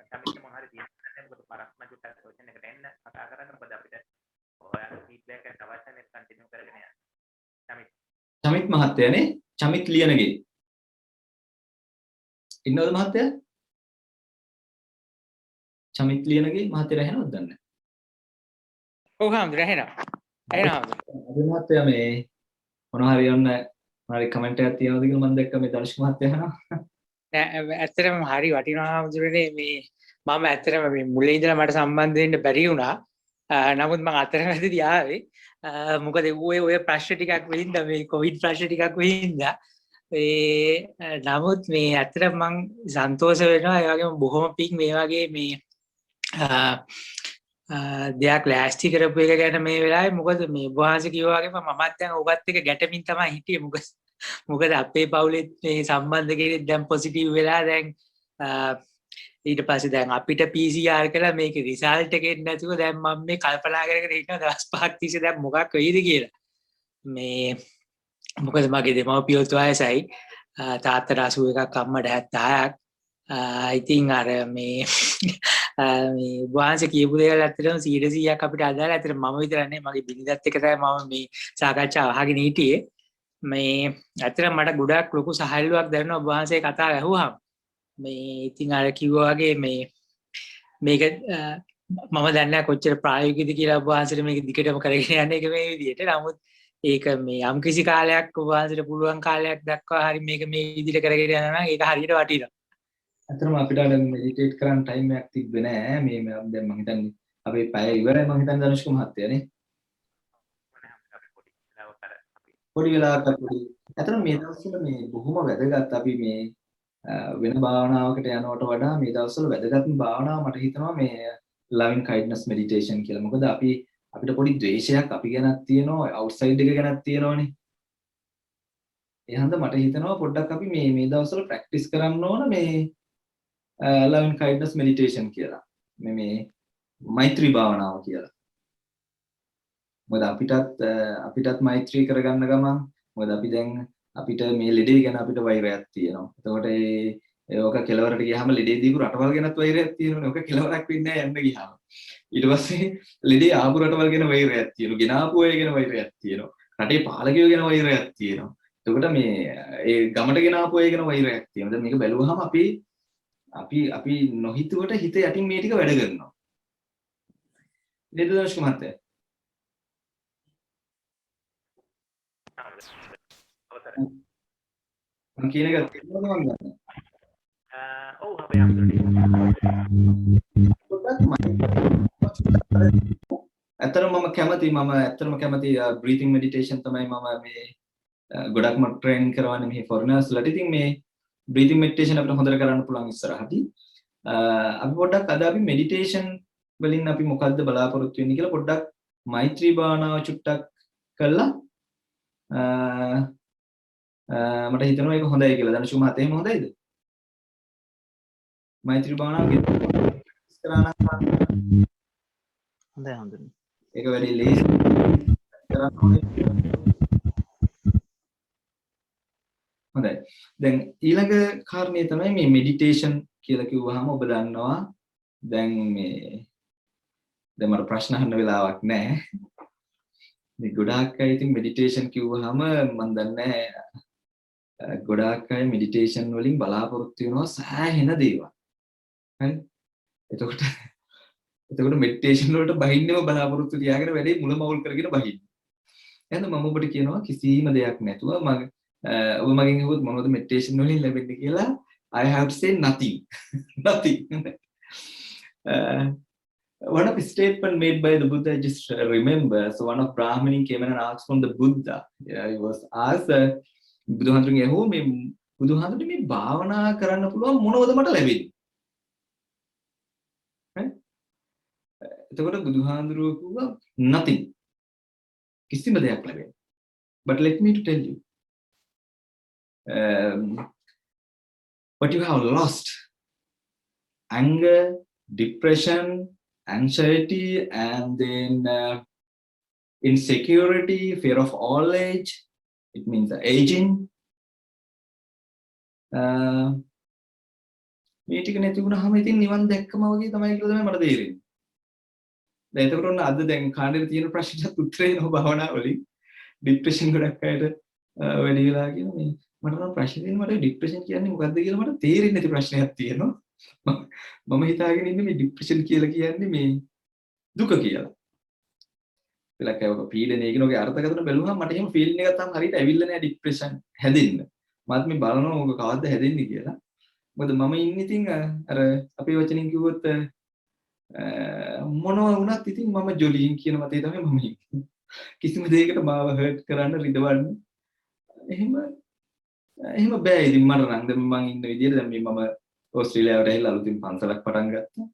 සමිත් මොන හරි තියෙනවා. මොකද පරක්ම චුට්ටක් සොෂන් එකට එන්න කතා කරන්න මොකද අපිට ඔයාලා ෆීඩ්බැක් එකක් අවශ්‍ය නැහැ කන්ටිනියු කරගෙන යන්න. සමිත් මහත්තයානේ චමිත් ලියනගේ. ඉන්නවද මහත්තයා? චමිත් ලියනගේ මහත්තයා ඇහෙනවද දන්නේ? ඔව් හම්ද ඇහෙනවා. ඇහෙනවා. අද මහත්තයා මේ මොන හරි යන්න හරි කමෙන්ට් එකක් තියනවද කියලා මම දැක්කා මේ දර්ශක මහත්තයා අහනවා. නෑ ඇත්තටම හරි වටිනවා හම්දුනේ මේ මම ඇත්තටම මේ මුලින් ඉඳලා මට සම්බන්ධ වෙන්න බැරි වුණා. නමුත් මම අතරමැදදී ආවේ. මොකද ඔය ප්‍රශ්න ටිකක් වෙලින්ද මේ කොවිඩ් ප්‍රශ්න ටිකක් වෙලින්ද නමුත් මේ ඇත්තටම මම සන්තෝෂ වෙනවා ඒ වගේම බොහොම පිං මේ වගේ මේ දෙයක් ලෑස්ති කරපු එක ගැන මේ වෙලාවේ මොකද මේ වහන්සේ කිව්වා වගේම මමත් දැන් ඔබත් එක්ක ගැටමින් තමයි හිටියේ මොකද අපේ පවුලේ මේ සම්බන්ධ කෙනෙක් දැන් පොසිටිව් වෙලා දැන් ඊට පස්සේ දැන් අපිට PCR කළා මේක රිසල්ට් එක එන්නේ නැතුව දැන් මම මේ කල්පනා කරගෙන ඉන්නවා දවස් 5ක් තිස්සේ දැන් මොකක් වෙයිද කියලා මේ මොකද මගේ දෙමව්පියෝ වයසයි තාත්තට 81ක් අම්මට 70ක් ඉතින් අර මේ වහන්සේ කියපු දේවල් ඇත්තටම 100%ක් අපිට අදාළ ඇත්තට මම විතරක් නෙවෙයි මගේ බිරිඳත් එක්ක තමයි මම මේ සාකච්ඡාව අහගෙන හිටියේ මේ ඇත්තටම මට ගොඩක් ලොකු සහල්ලුවක් දැනෙනවා ඔබ වහන්සේ කතා ඇහුවාම මේ ඉතින් අර කිව්වා වගේ මේක මම දන්නේ නැහැ කොච්චර ප්‍රායෝගිකද කියලා ඔබ වහන්සේට මේක දිගටම කරගෙන යන්න එක මේ විදිහට නමුත් ඒක මේ යම් කිසි කාලයක් ඔබ වහන්සේට පුළුවන් කාලයක් දක්වා හරි මේක මේ විදිහට කරගෙන යනවා නම් ඒක හරියට වටිනවා අතරම අපිට අර මෙඩිටේට් කරන්න ටයිම් එකක් තිබ්බේ නෑ මේ දැන් මම හිතන්නේ අපේ පැය ඉවරයි මම හිතන්නේ ධනුෂ්ක මහත්තයානේ පොඩි වෙලාවකට අතරම මේ දවස්වල මේ බොහොම වැදගත් අපි මේ වෙන භාවනාවකට යනවට වඩා මේ දවස්වල වැදගත්ම භාවනාව මට හිතෙනවා මේ loving kindness meditation කියලා. මොකද අපිට පොඩි ද්වේෂයක් අපි ගැනත් තියෙනවා outside එක ගැනත් තියෙනවනේ. ඒ හන්ද මට හිතෙනවා පොඩ්ඩක් අපි මේ දවස්වල ප්‍රැක්ටිස් කරන්න ඕන මේ loving kindness meditation කියලා. මේ මෛත්‍රී භාවනාව කියලා. මොකද අපිටත් මෛත්‍රී කරගන්න ගමන් මොකද අපි දැන් අපිට මේ ලෙඩේ ගැන අපිට වෛරයක් තියෙනවා. එතකොට ඒක කෙලවරට ගියාම ලෙඩේ දීපු රටවල් ගැනත් වෛරයක් තියෙනවනේ. ඔක කෙලවරක් වෙන්නේ නැහැ යන්න ගියාම. ඊට පස්සේ ලෙඩේ ආපු රටවල් ගැන වෛරයක් තියෙනවා. ගෙනාපු අය ගැන වෛරයක් තියෙනවා. රටේ පාලකයෝ ගැන වෛරයක් තියෙනවා. එතකොට මේ ඒ ගමට ගෙනාපු අය ගැන වෛරයක් තියෙනවා. දැන් මේක බැලුවහම අපි නොහිතුවට හිත යටින් මේ ටික වැඩ කරනවා. නේද දර්ශක මහත්තයා? මම කියන එක තේරුණාද මන් දන්නේ. ඔව් අපේ ඇත්තටම මම කැමති breathing meditation තමයි මම මේ ගොඩක්ම ට්‍රේනින් කරවන්නේ මේ foreigners ලාට. ඉතින් මේ breathing meditation අපිට හොඳට කරන්න පුළුවන් ඉස්සරහදී. අපි පොඩ්ඩක් අද අපි meditation වලින් අපි මොකද්ද බලාපොරොත්තු වෙන්නේ කියලා පොඩ්ඩක් මෛත්‍රී භාවනාව චුට්ටක් කළා. මට හිතෙනවා ඒක හොඳයි කියලා. ධනශු මහත්තයා එහෙම හොඳයිද? මෛත්‍රී භාවනාව හොඳයි. ඒක වැඩි ලේසි කරන්න ඕනේ. හොඳයි. දැන් ඊළඟ කාරණේ තමයි මේ මෙඩිටේෂන් කියලා කිව්වහම ඔබ දන්නවා දැන් මට ප්‍රශ්න අහන්න වෙලාවක් නැහැ. මේ ගොඩාක් අය ඉතින් මෙඩිටේෂන් කිව්වහම මම දන්නේ ගොඩාක් අය මෙඩිටේෂන් වලින් බලාපොරොත්තු වෙනවා සෑහෙන දේවල්. හරි? එතකොට මෙඩිටේෂන් වලට බහින්නම බලාපොරොත්තු තියාගෙන වැඩේ මුලමවුල් කරගෙන බහින්න. එහෙනම් මම ඔබට කියනවා කිසිම දෙයක් නැතුව ඔබ මගෙන් අහුවොත් මොනවද මෙඩිටේෂන් වලින් ලැබෙන්නේ කියලා I have to say nothing. Nothing. One of the statement made by the Buddha, I just remember. So one of Brahmani came in and asked from the Buddha. Yeah, he was asked, බුදුහාමුදුරුවෝ ඇහුවා මේ බුදුහාමුදුරුවෝ මේ භාවනා කරන්න පුළුවන් මොනවද මට ලැබෙන්නේ? එතකොට බුදුහාමුදුරුවෝ කිව්වා nothing. කිසිම දෙයක් ලැබෙන්නේ. But let me to tell you. What you have lost, anger, depression, anxiety, and then insecurity, fear of old age, it means aging. මේ ටික නැති වුණාම ඉතින් නිවන් දැක්කම වගේ තමයි කියලා තමයි මට තේරෙන්නේ. දැන් එතකොට ඔන්න අද දැන් කාණ්ඩේ තියෙන ප්‍රශ්නට උත්තරේ නෝ භාවනා වලින් ડિප්‍රෙෂන් ගොඩක් අයට වැඩි වෙලා කියන මේ මට නම් ප්‍රශ්න දෙන්න මට ડિප්‍රෙෂන් කියන්නේ මොකක්ද කියලා මට තේරෙන්නේ නැති ප්‍රශ්නයක් තියෙනවා. මම හිතාගෙන ඉන්නේ මේ ડિප්‍රෙෂන් කියලා කියන්නේ මේ දුක කියලා. ඒලක ඒක පීඩනය කියන ඔගේ අර්ථකථන බැලුවම මට එහෙම ෆීලිං එකක් තමයි හරියට ඇවිල්ලා නැහැ ડિප්‍රෙෂන් හැදෙන්න. මත් මේ බලනවා ඔක කවද්ද හැදෙන්නේ කියලා. මොකද මම ඉන්නේ ඉතින් අර අපේ වචනින් කිව්වොත් මොනවා වුණත් ඉතින් මම ජොලියින් කියන මතේ තමයි මම ඉන්නේ. කිසිම දෙයකට මාව හර්ට් කරන්න රිදවන්න එහෙම බෑ. ඉතින් මට නම් දැන් මම ඉන්න විදිහට දැන් මේ මම ඕස්ට්‍රේලියාවට ඇවිල්ලා අලුතින් පන්සලක් පටන් ගත්තා.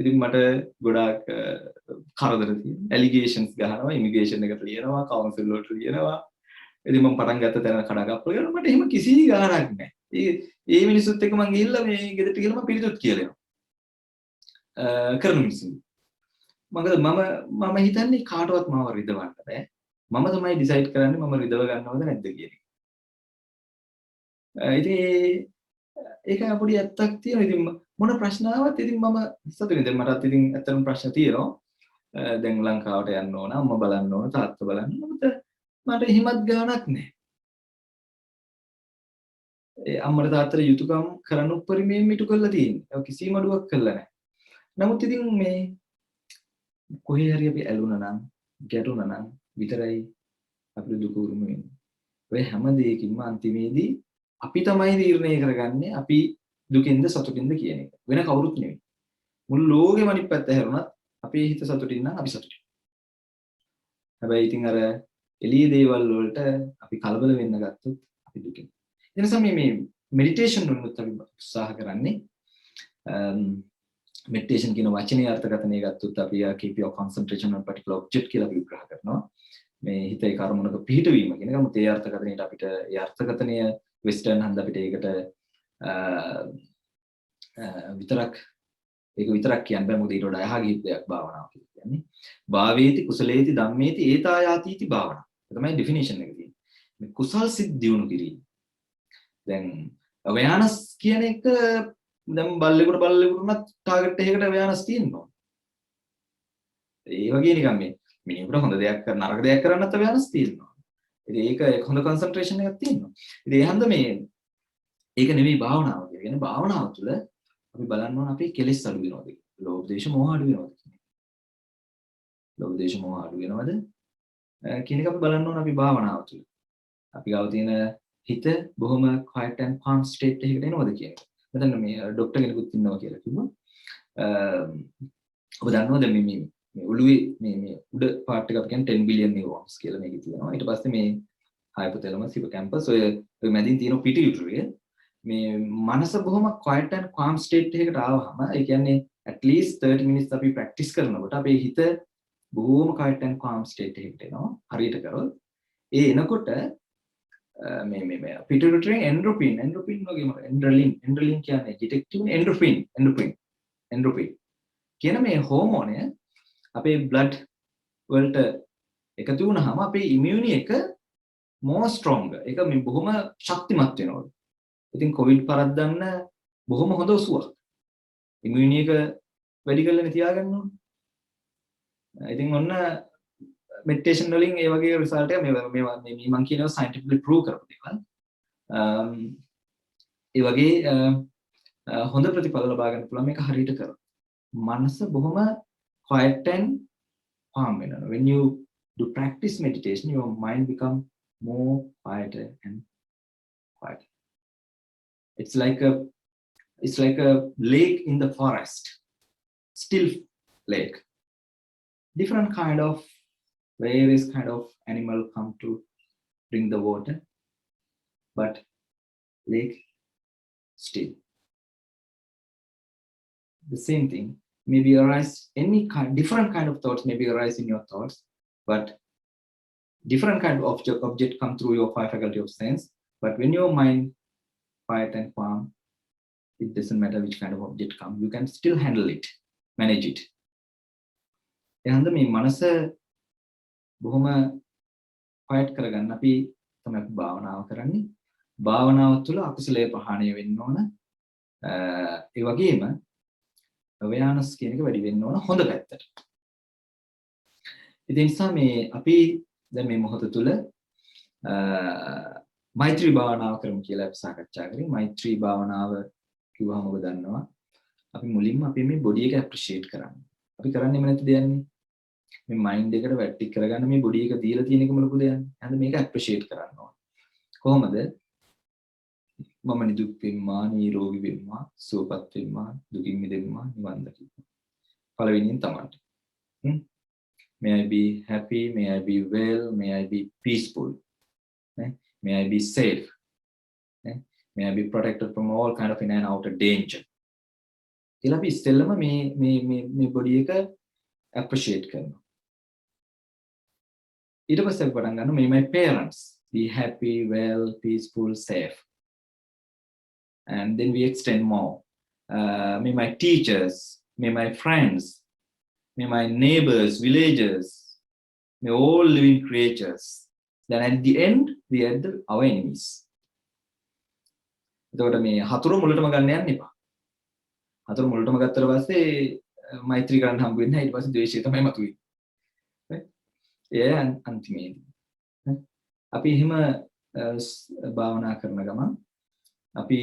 ඉතින් මට ගොඩාක් කරදර තියෙනවා. ඇලිගේෂන්ස් ගහනවා, ඉමිග්‍රේෂන් එකට ලියනවා, කවුන්සිල් වලට ලියනවා. ඉතින් මම පටන් ගත්ත තැන කඩාකප්පල කරනවා. මට එහෙම කිසි ගාණක් නැහැ. ඒ මිනිස්සුත් එක්ක මම ගිහිල්ලා මේ ගෙදරට ගිහලා මම පිළිතුරු කියලා යනවා. කරන මිනිස්සු. මම හිතන්නේ කාටවත් මාව රිදවන්න බෑ. මම තමයි ඩිසයිඩ් කරන්නේ මම රිදව ගන්නවද නැද්ද කියන එක. ඉතින් ඒක පොඩි ඇත්තක් තියෙනවා. ඉතින් මොන ප්‍රශ්න ආවත් ඉතින් මම සතුටුයි. දැන් මටත් ඉතින් ඇත්තටම ප්‍රශ්න තියෙනවා. දැන් ලංකාවට යන්න ඕන, අම්මා බලන්න ඕන, තාත්තා බලන්න ඕන. මට එහෙමත් ගාණක් නැහැ. ඒ අම්මට තාත්තට යුතුයකම් කරන්න උපරිමයෙන් මිටු කරලා තියෙන්නේ. ඒක කිසිම අඩුවක් කරලා නැහැ. නමුත් ඉතින් මේ කොහේ හරි අපි ඇලුනා නම්, ගැටුණා නම් විතරයි අපිට දුක උරුම වෙන්නේ. ඔය හැම දෙයකින්ම අන්තිමේදී අපි තමයි තීරණය කරගන්නේ අපි දුකින්ද සතුටින්ද කියන එක. වෙන කවුරුත් නෙවෙයි. මුළු ලෝකෙම අනිත් පැත්ත හැරුණත් අපේ හිත සතුටින් නම් අපි සතුටින්. හැබැයි ඉතින් අර එළියේ දේවල් වලට අපි කලබල වෙන්න ගත්තොත් අපි දුකින්. ඒ නිසා මේ මෙඩිටේෂන් වලත් අපි උත්සාහ කරන්නේ මෙඩිටේෂන් කියන වචනේ අර්ථකථනය ගත්තොත් අපි keep your concentration on particular object කියලා විග්‍රහ කරනවා. මේ හිතේ කර්මණක පිහිටවීම කියන එක. මොකද ඒ අර්ථකථනයට අපිට ඒ අර්ථකථනය වෙස්ටර්න් හන්ද අපිට ඒකට විතරක් ඒක විතරක් කියන්න බෑ මොකද ඊට වඩා එහා ගිහින් දෙයක් භාවනාව කියන්නේ. භාවේති කුසලේති ධම්මේති ඒතායාතිති භාවනාව. ඒ තමයි ඩෙෆිනිෂන් එක තියෙන්නේ. මේ කුසල් සිත් දියුණු කිරීම. දැන් අවයානස් කියන එක දැන් බල්ලෙකුට උනත් ටාගට් එකකට අවයානස් තියෙනවා. ඒ වගේ නිකන් මේ මිනිහෙකුට හොඳ දෙයක් කරන නරක දෙයක් කරන්නත් අවයානස් තියෙනවා. ඉතින් ඒක හොඳ කන්සන්ට්‍රේෂන් එකක් තියෙනවා. ඉතින් ඒ හන්ද මේ ඒක නෙවෙයි භාවනාව කියන්නේ. භාවනාව තුළ අපි බලන්න ඕන අපි කෙලෙස් අඩු වෙනවද කියලා. ලෝභ දේශ මොහ අඩු වෙනවද කියන්නේ. ලෝභ දේශ මොහ අඩු වෙනවද කියන එක අපි බලන්න ඕන අපි භාවනාව තුළ. අපි ගාව තියෙන හිත බොහොම quiet and calm state එකකට එනවද කියන එක. මෙතන මේ ડોක්ටර් කෙනෙකුත් ඉන්නවා කියලා කිව්වා. ඔබ දන්නවද මේ ඔළුවේ මේ උඩ පාර්ට් එක අපි කියන්නේ 10 billion neurons කියලා මේකේ තියෙනවා. ඊට පස්සේ මේ hypothalamus hippocampus ඔය මැදින් තියෙන pituitary මේ මනස බොහොම quiet and calm state එකකට ආවහම ඒ කියන්නේ at least 30 minutes අපි practice කරනකොට අපේ හිත බොහොම quiet and calm state එකකට එනවා. හරියට කරොත් ඒ එනකොට මේ pituitary endorphin වගේම adrenaline කියන්නේ detective endorphin කියන මේ හෝමෝනය අපේ blood වලට එකතු වුණාම අපේ immune එක more stronger ඒක මේ බොහොම ශක්තිමත් වෙනවා. ඉතින් කොවිඩ් පරද්දන්න බොහොම හොඳ උසුවක්. ඉමුනිටි එක වැඩි කරලා තියාගන්න ඕනේ. ඉතින් ඔන්න මෙඩිටේෂන් වලින් ඒ වගේ රිසල්ට් එක මේ මම කියනවා සයන්ටිෆිකලි ප්‍රූව් කරපු දේවල්. ඒ වගේ හොඳ ප්‍රතිඵල ලබා ගන්න පුළුවන් මේක හරියට කරොත්. මනස බොහොම quiet and calm වෙනවා. When you do practice meditation your mind become more quieter and quieter. It's like a lake in the forest, still lake. Different kind of various kind of animal come to drink the water, but lake still. The same thing maybe arise different kind of thoughts maybe arise in your thoughts, but different kind of object come through your five faculty of sense. But when your mind quiet and calm, it doesn't matter which kind of object come, you can still handle it, manage it. එහෙනම් මේ මනස බොහොම quiet කරගන්න අපි තමයි භාවනාව කරන්නේ. භාවනාව තුළ අකුසලයේ ප්‍රහාණය වෙන්න ඕන. ඒ වගේම awareness කියන එක වැඩි වෙන්න ඕන හොඳ පැත්තට. ඒ නිසා මේ අපි දැන් මේ මොහොත තුළ මෛත්‍රී භාවනාව කරමු කියලා අපි සාකච්ඡා කරේ. මෛත්‍රී භාවනාව කිව්වම ඔබ දන්නවා අපි මුලින්ම අපි මේ බොඩි එක ඇප්‍රීෂিয়েට් කරන්න. අපි කරන්නේම නැති දෙයක් නේ. මේ මයින්ඩ් එකට වැටි කරගන්න මේ බොඩි එක දීලා තියෙන එකම ලොකු දෙයක්. එහෙනම් මේක ඇප්‍රීෂিয়েට් කරන්න ඕන. කොහොමද? මම නිදුක් වෙම්මා, නිරෝගී වෙම්මා, සුවපත් වෙම්මා, දුකින් මිදෙම්මා, නිවන් දකිම්මා. පළවෙනියෙන් තමයි. May I be happy, may I be well, may I be peaceful. May I be safe. May I be protected from all kind of in and outer danger. කියලා අපි ඉස්සෙල්ලම මේ බොඩි එක appreciate කරනවා. ඊට පස්සේ අපි පටන් ගන්නවා may my parents be happy, well, peaceful, safe. And then we extend more. May my teachers, may my friends, may my neighbors, villagers, may all living creatures. Then at the end we add our enemies. එතකොට මේ හතුරු මුලටම ගන්න යන්න එපා. හතුරු මුලටම ගත්තට පස්සේ මෛත්‍රී කරන්න හම්බ වෙන්නේ නැහැ. ඊට පස්සේ ද්වේෂය තමයි මතුවෙන්නේ. ඒ අන්තිමේදී. අපි එහෙම භාවනා කරන ගමන් අපි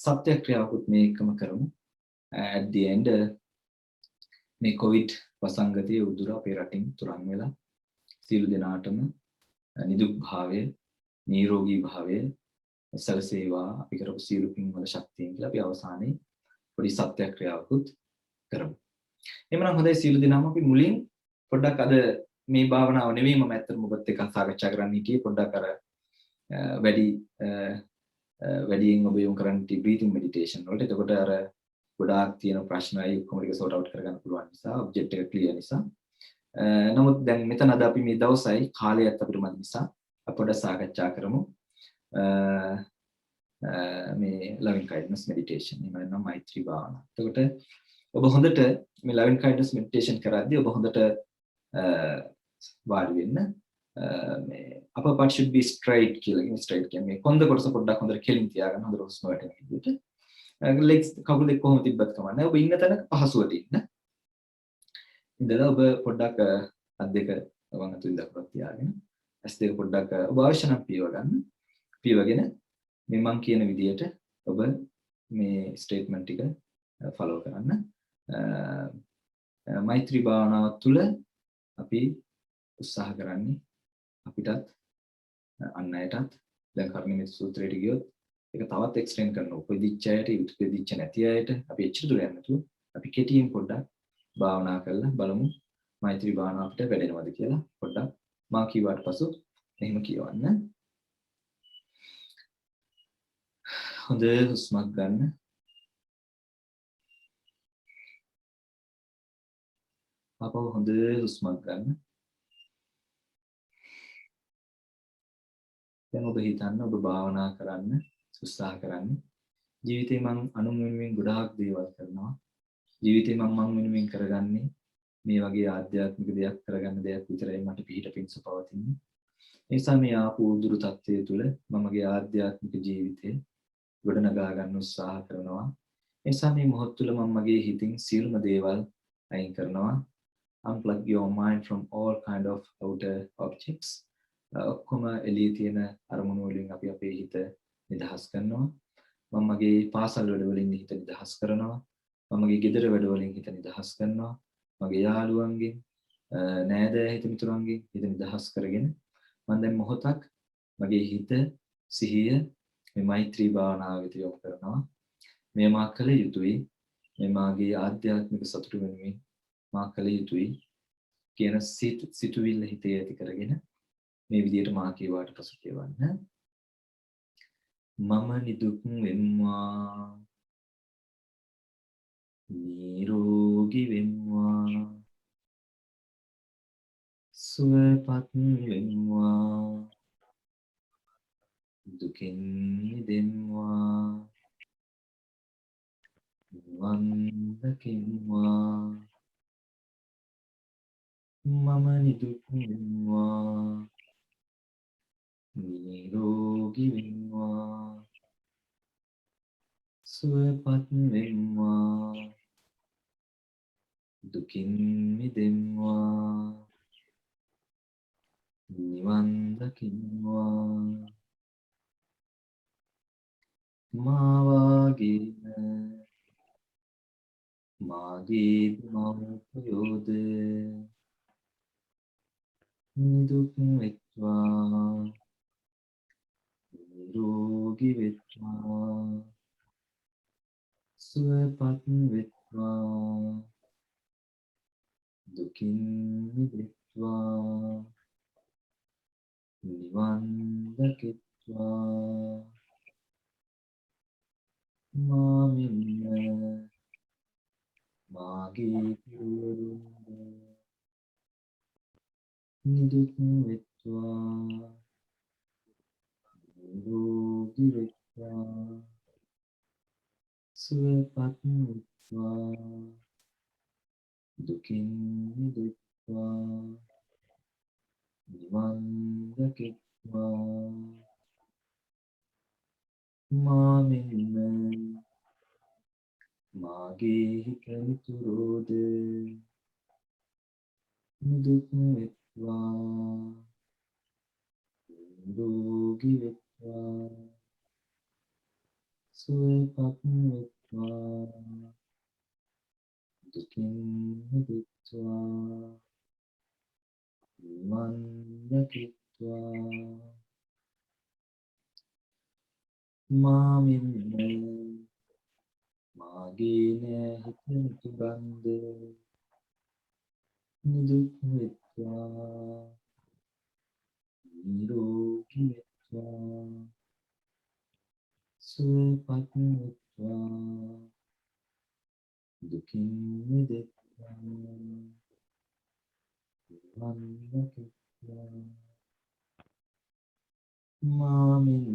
සත්‍යක්‍රියාවකුත් මේකම කරමු. at the end මේ කොවිඩ් වසංගතයේ උදුර අපේ රටින් තුරන් වෙලා සියලු දෙනාටම නිදුක් භාවය, නිරෝගී භාවය සැලසේවා අපි කරපු සියලු පින් වල ශක්තියෙන් කියලා අපි අවසානයේ පොඩි සත්‍යක්‍රියාවකුත් කරමු. එhmenan හොඳයි සියලු දෙනාම අපි මුලින් පොඩ්ඩක් අද මේ භාවනාව නෙවෙයි මම ඇත්තටම ඔබත් එක්ක සාකච්ඡා කරන්න හිටියේ පොඩ්ඩක් අර වැඩියෙන් ඔබ යොමු කරන්න breathing meditation වලට. එතකොට අර ගොඩාක් තියෙන ප්‍රශ්න අය ඔක්කොම ටික sort out කරගන්න පුළුවන් නිසා object එක clear නිසා. නමුත් දැන් මෙතන අද අපි මේ දවසයි කාලයත් අපිට මදි නිසා අපි පොඩ්ඩක් සාකච්ඡා කරමු. මේ loving kindness meditation එහෙම නැත්නම් මෛත්‍රී භාවනාව. එතකොට ඔබ හොඳට මේ loving kindness meditation කරද්දී ඔබ හොඳට වාඩි වෙන්න. මේ upper part should be straight කියලා කියන්නේ straight කියන්නේ මේ කොන්ද කොටස පොඩ්ඩක් හොඳට කෙලින් තියාගන්න හොඳට හුස්ම වැටෙන විදිහට. legs කකුල් දෙක කොහොම තිබ්බත් කමන්නේ. ඔබ ඉන්න තැන පහසුවට ඉන්න. ඉඳලා ඔබ පොඩ්ඩක් අත් දෙක වම් අතින් දකුණට තියාගෙන ඇස් දෙක පොඩ්ඩක් ඔබ අවශ්‍ය නම් පියව ගන්න. පියවගෙන මේ මං කියන විදිහට ඔබ මේ ස්ටේට්මන්ට් ටික ෆලෝ කරන්න. මෛත්‍රී භාවනාව තුළ අපි උත්සාහ කරන්නේ අපිටත් අන් අයටත් දැන් කර්ණමිත සූත්‍රයට ගියොත් ඒක තවත් එක්ස්ටෙන්ඩ් කරනවා. උපදිච්ච අයට, උපදිච්ච නැති අයට අපි එච්චර දුර යන්නේ නැතුව අපි කෙටියෙන් පොඩ්ඩක් භාවනා කරලා බලමු මෛත්‍රී භාවනාව අපිට වැඩෙනවද කියලා. පොඩ්ඩක් මා කිව්වට පසු එහෙම කියවන්න. හොඳ හුස්මක් ගන්න. ආපහු හොඳ හුස්මක් ගන්න. දැන් ඔබ හිතන්න ඔබ භාවනා කරන්න උත්සාහ කරන්නේ ජීවිතේ මං අනුන් වෙනුවෙන් ගොඩාක් දේවල් කරනවා. ජීවිතේ මං වෙනුවෙන් කරගන්නේ මේ වගේ ආධ්‍යාත්මික දෙයක් කරගන්න දෙයක් විතරයි මට පිහිට පිණිස පවතින්නේ. ඒ නිසා මේ ආපු උදුරු තත්ත්වයේ තුල මමගේ ආධ්‍යාත්මික ජීවිතේ ගොඩනගා ගන්න උත්සාහ කරනවා. ඒ නිසා මේ මොහොත තුල මම මගේ හිතින් සියලුම දේවල් අයින් කරනවා. Unplug your mind from all kind of outer objects. ඔක්කොම එළියේ තියෙන අරමුණු වලින් අපි අපේ හිත නිදහස් කරනවා. මම මගේ පාසල් වැඩ වලින් හිත නිදහස් කරනවා. මම මගේ ගෙදර වැඩ වලින් හිත නිදහස් කරනවා. මගේ යාළුවන්ගෙන් නෑදෑ හිත මිතුරන්ගෙන් හිත නිදහස් කරගෙන මම දැන් මොහොතක් මගේ හිත සිහිය මේ මෛත්‍රී භාවනාව වෙත යොමු කරනවා. මේ මා කළ යුතුයි. මේ මාගේ ආධ්‍යාත්මික සතුට වෙනුවෙන් මා කළ යුතුයි කියන සිතුවිල්ල හිතේ ඇති කරගෙන මේ විදිහට මා කියවාට පසු කියවන්න. මම නිදුක් වෙම්වා, නිරෝගී වෙම්වා, සුවපත් වෙම්වා, දුකින් මිදෙම්වා, නිවන් දකිම්වා. මම නිදුක් වෙම්වා, නිරෝගී වෙම්වා, සුවපත් වෙම්වා, දුකින් මිදෙම්වා, නිවන් දකිම්වා. මා වාගේම මාගේ මව්පියෝද නිදුක් වෙත්වා, නිරෝගී වෙත්වා, සුවපත් වෙත්වා, දුකින් මිදෙත්වා, නිවන් දකිත්වා. මා මෙන්ම මාගේ පියවරුන්ද නිදුක් වෙත්වා, නිරෝගී වෙත්වා, සුවපත් වෙත්වා, දුකින් මිදෙත්වා, නිවන් දකිත්වා. මා මෙන්ම මාගේ හිත මිතුරෝද නිදුක් වෙත්වා, නිරෝගී වෙත්වා, සුවපත් වෙත්වා, දුකින් මිදෙත්වා, නිවන් දකිත්වා. මා මෙන්ම මාගේ නෑහිත මිතුරන්ද නිදුක් වෙත්වා, නිරෝගී වෙත්වා, සුවපත් වෙත්වා, දුකින් මිදෙත්වා, නිවන් දකිත්වා. මා මෙන්ම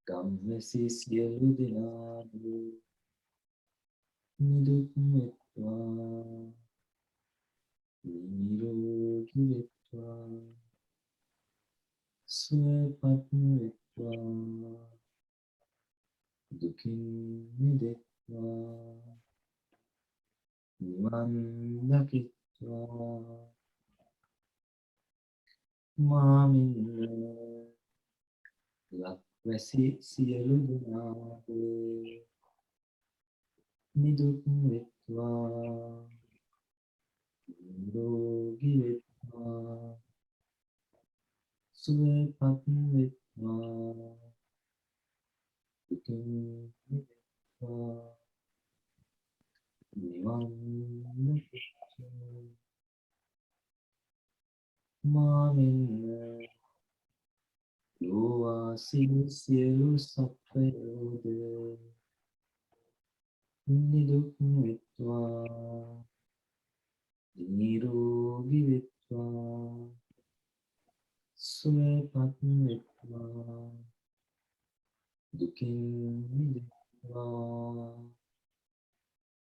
ගම්වැසි සියලු දෙනාද නිදුක් වෙත්වා නිරෝගී වෙත්වා සුවපත් වෙත්වා දුකින් මිදෙත්වා නිවන් දකිත්වා මාමින් ලක්වැසි සියලු දෙනාද නිදුක් වෙත්වා නිරෝගී වෙත්වා සුවපත් වෙත්වා දුකින් මිදෙත්වා නිවන් දකිත්වා මාමින් ලෝවාසී සියලු සත්වයෝද නිදුක් වෙත්වා නිරෝගී වෙත්වා සුවපත් වෙත්වා දුකින් මිදෙත්වා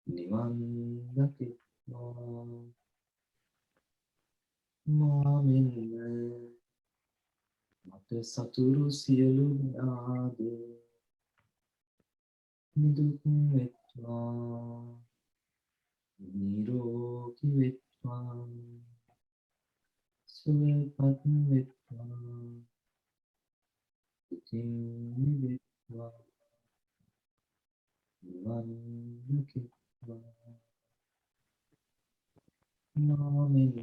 නිවන් දකිත්වා මාමින් මට සතුරු සියලු දෙනාද නිදුක් වෙත්වා නිරෝගී වෙත්වා සුවපත් වෙත්වා දුකින් මිදෙත්වා නිවන් දකිත්වා මාමින්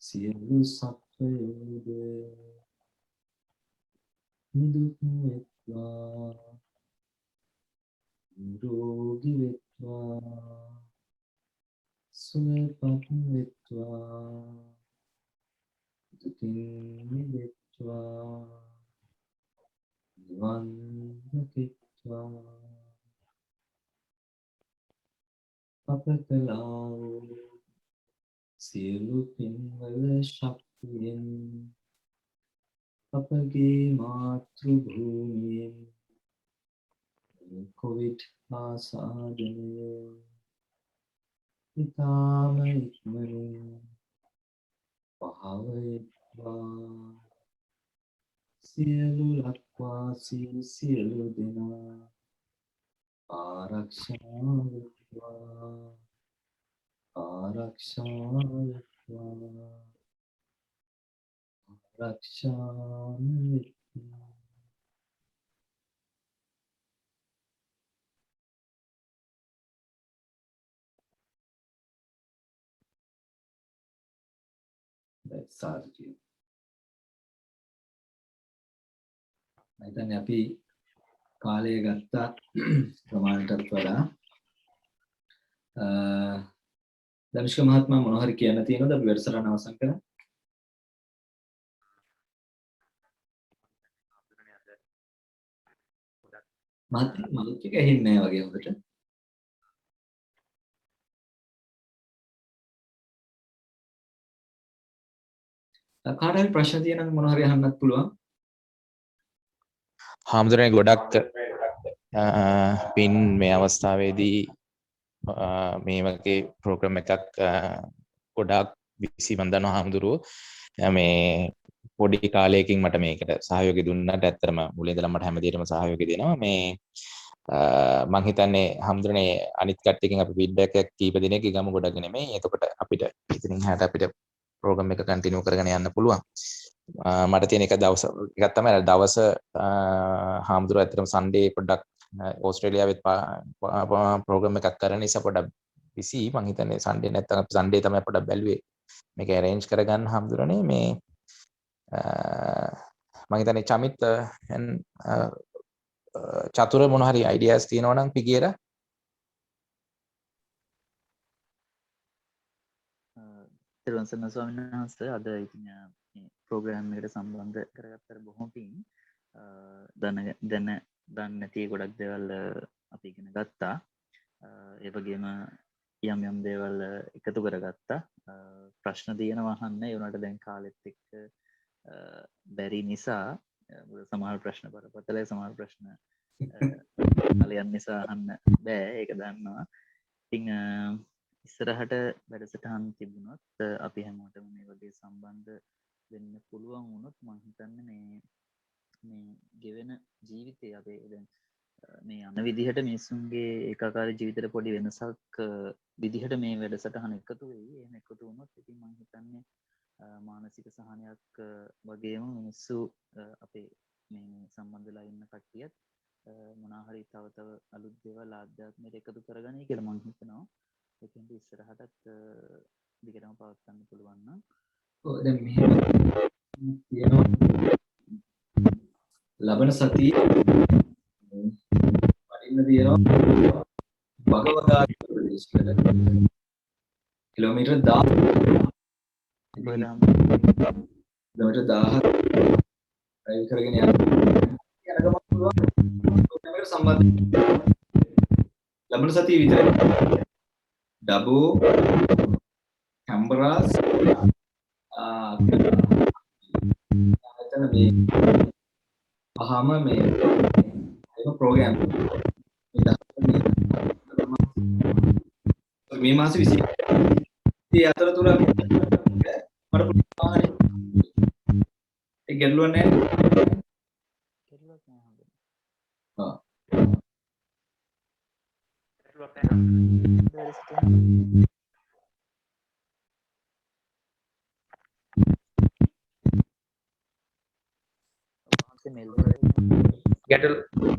සියලු සත්වයෝද නිදුක් වෙත්වා නිරෝගී වෙත්වා සුවපත් වෙත්වා දුකින් මිදෙත්වා නිවන් දකිත්වා අප කළා වූ සියලු පින්වල ශක්තියෙන් අපගේ මාතෘ භූමියෙන් කොවිඩ් ආසාදනය ඉතාම ඉක්මනින් පහවත්වා සියලු ලක්වාසී සියලු දෙනා ආරක්ෂා වෙත්වා ආරක්ෂා වෙත්වා ආරක්ෂා වෙත්වා සාදු. මම හිතන්නේ අපි කාලය ගත්ත ප්‍රමාණයටත් වඩා ධනුෂ්ක මහත්මයා මොනවා හරි කියන්න තියෙනවද අපි වැඩසටහන අවසන් කරන්න? මයික් එක ඇහෙන්නේ නැහැ වගේ හොඳට. කාට හරි ප්‍රශ්න තියෙනනම් මොනවා හරි අහන්නත් පුළුවන්. හාමුදුරනේ ගොඩක් පින් මේ අවස්ථාවේදී මේ වගේ ප්‍රෝග්‍රෑම් එකක් ගොඩක් විසිවන්දන හාමුදුරුවෝ මේ පොඩි කාලයකින් මට මේකට සහයෝගය දුන්නට ඇත්තටම මුලින් ඉඳලා මට හැමදේටම සහයෝගය දෙනවා මේ මම හිතන්නේ හාමුදුරනේ අනිත් කට්ටියකින් අපි ෆීඩ්බැක් එකක් කීප දිනක ගමු ගොඩක් නෙමෙයි එතකොට අපිට ඉතින් හැට අපිට ප්‍රෝග්‍රෑම් එක කන්ටිනියු කරගෙන යන්න පුළුවන් මට තියෙන එක දවස් එකක් තමයි දවස හාමුදුරුවෝ ඇත්තටම සන්ඩේ පොඩ්ඩක් ඕස්ට්‍රේලියාවෙත් ප්‍රෝග්‍රෑම් එකක් කරන නිසා පොඩ්ඩක් බිසි මම හිතන්නේ සන්ඩේ නැත්තම් අපි සන්ඩේ තමයි පොඩ්ඩක් බැලුවේ මේක arrange කරගන්න හාමුදුරනේ මේ මම හිතන්නේ චමිත් චතුර මොන හරි ideas තියෙනවා නම් අපි කියලා තිරුවන්සන ස්වාමීන් වහන්සේ අද ඉතින් මේ ප්‍රෝග්‍රෑම් එකට සම්බන්ධ කරගත්තට බොහොම පිං දන්නේ නැති ගොඩක් දේවල් අපි ඉගෙන ගත්තා ඒ වගේම යම් යම් දේවල් එකතු කරගත්තා ප්‍රශ්න තියෙනවා අහන්න ඒ උනට දැන් කාලෙත් එක්ක බැරි නිසා සමහර ප්‍රශ්න බරපතලයි සමහර ප්‍රශ්න කාලයන් නිසා අහන්න බෑ ඒක දන්නවා. ඉතින් ඉස්සරහට වැඩසටහන් තිබුණොත් අපි හැමෝටම මේ වගේ සම්බන්ධ වෙන්න පුළුවන් වුණොත් මම හිතන්නේ මේ ගෙවෙන ජීවිතය අපේ දැන් මේ යන විදිහට මිනිස්සුන්ගේ ඒකාකාරී ජීවිතේට පොඩි වෙනසක් විදිහට මේ වැඩසටහන එකතු වෙයි. එහෙම එකතු වුණොත් ඉතින් මම හිතන්නේ මානසික සහනයක් වගේම මිනිස්සු අපේ මේ සම්බන්ධ වෙලා ඉන්න කට්ටියත් මොනවා හරි තව අලුත් දේවල් ආධ්‍යාත්මයට එකතු කරගනී කියලා මම හිතනවා. ඒකෙන්ද ඉස්සරහටත් දිගටම පවත්වන්න පුළුවන් නම් ඔව් දැන් මෙහෙම තියෙනවා ලබන සතිය වඩින්න තියෙනවා භගවදා ප්‍රදේශයකට කිලෝමීටර් 1000 කිලෝමීටර් 1000 ඩ්‍රයිව් කරගෙන යන්න ගමන් පුළුවන් කැමරා සම්බන්ධ ලබන සතිය විතරයි ඩබෝ කැමරාස් ආතන මේ අහම මේ ඒක ප්‍රෝග්‍රෑම් මේ මාස 20 අතරතුර මට පුළුවන් ඒ ගැටලුවක් නැහැ. ගැටලුවක් නැහැ. ආ ගැටලුවක් නැහැ.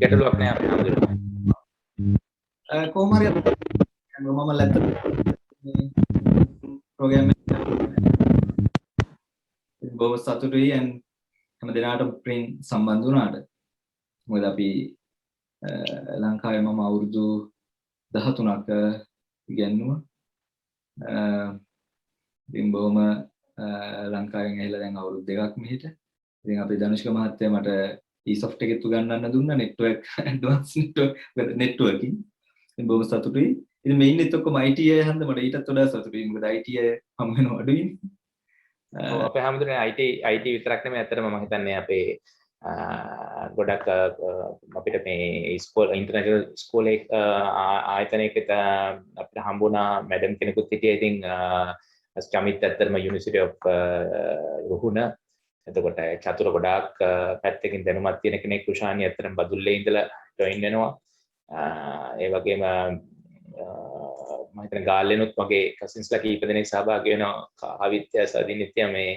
ගැටලුවක් නෑ අපි හඳුනනවා. කොහොම හරි මම ලැප්ටොප් මේ ප්‍රෝග්‍රෑම් එක බොහොම සතුටුයි and හැම දිනකටම ප්‍රින් සම්බන්ධ වුණාට. මොකද අපි ලංකාවේ මම අවුරුදු 13ක ඉගෙනුවා. ඉතින් බොහොම ලංකාවෙන් ඇවිල්ලා දැන් අවුරුදු 2ක් මෙහෙට. ඉතින් අපේ ධනුෂ්ක මහත්තයා මට e-soft එකෙත් උගන්වන්න දුන්නා network advanced networking. ඉතින් බොහොම සතුටුයි. ඉතින් මේ ඉන්නෙත් ඔක්කොම IT අය හන්ද මට ඊටත් වඩා සතුටුයි. මොකද IT අය හම් වෙනව අඩුයිනේ. ඔව් අපේ හැමදෙරේ IT විතරක් නෙමෙයි ඇත්තටම මම හිතන්නේ අපේ ගොඩක් අපිට මේ ස්කෝල් ඉන්ටර්නැෂනල් ස්කෝලේ ආයතනයක අපිට හම්බුණා මැඩම් කෙනෙකුත් හිටියා. ඉතින් චමිත් ඇත්තටම යුනිවර්සිටි ඔෆ් රුහුණ එතකොට චතුර ගොඩාක් පැත්තකින් දැනුමක් තියෙන කෙනෙක්. කුෂානි ඇත්තටම බදුල්ලේ ඉඳලා ජොයින් වෙනවා. ඒ වගේම මම හිතන ගාල්ලෙනුත් මගේ කසින්ස්ලා කීප දෙනෙක් සහභාගී වෙනවා. කවිත්‍ය සදිනිත්‍ය මේ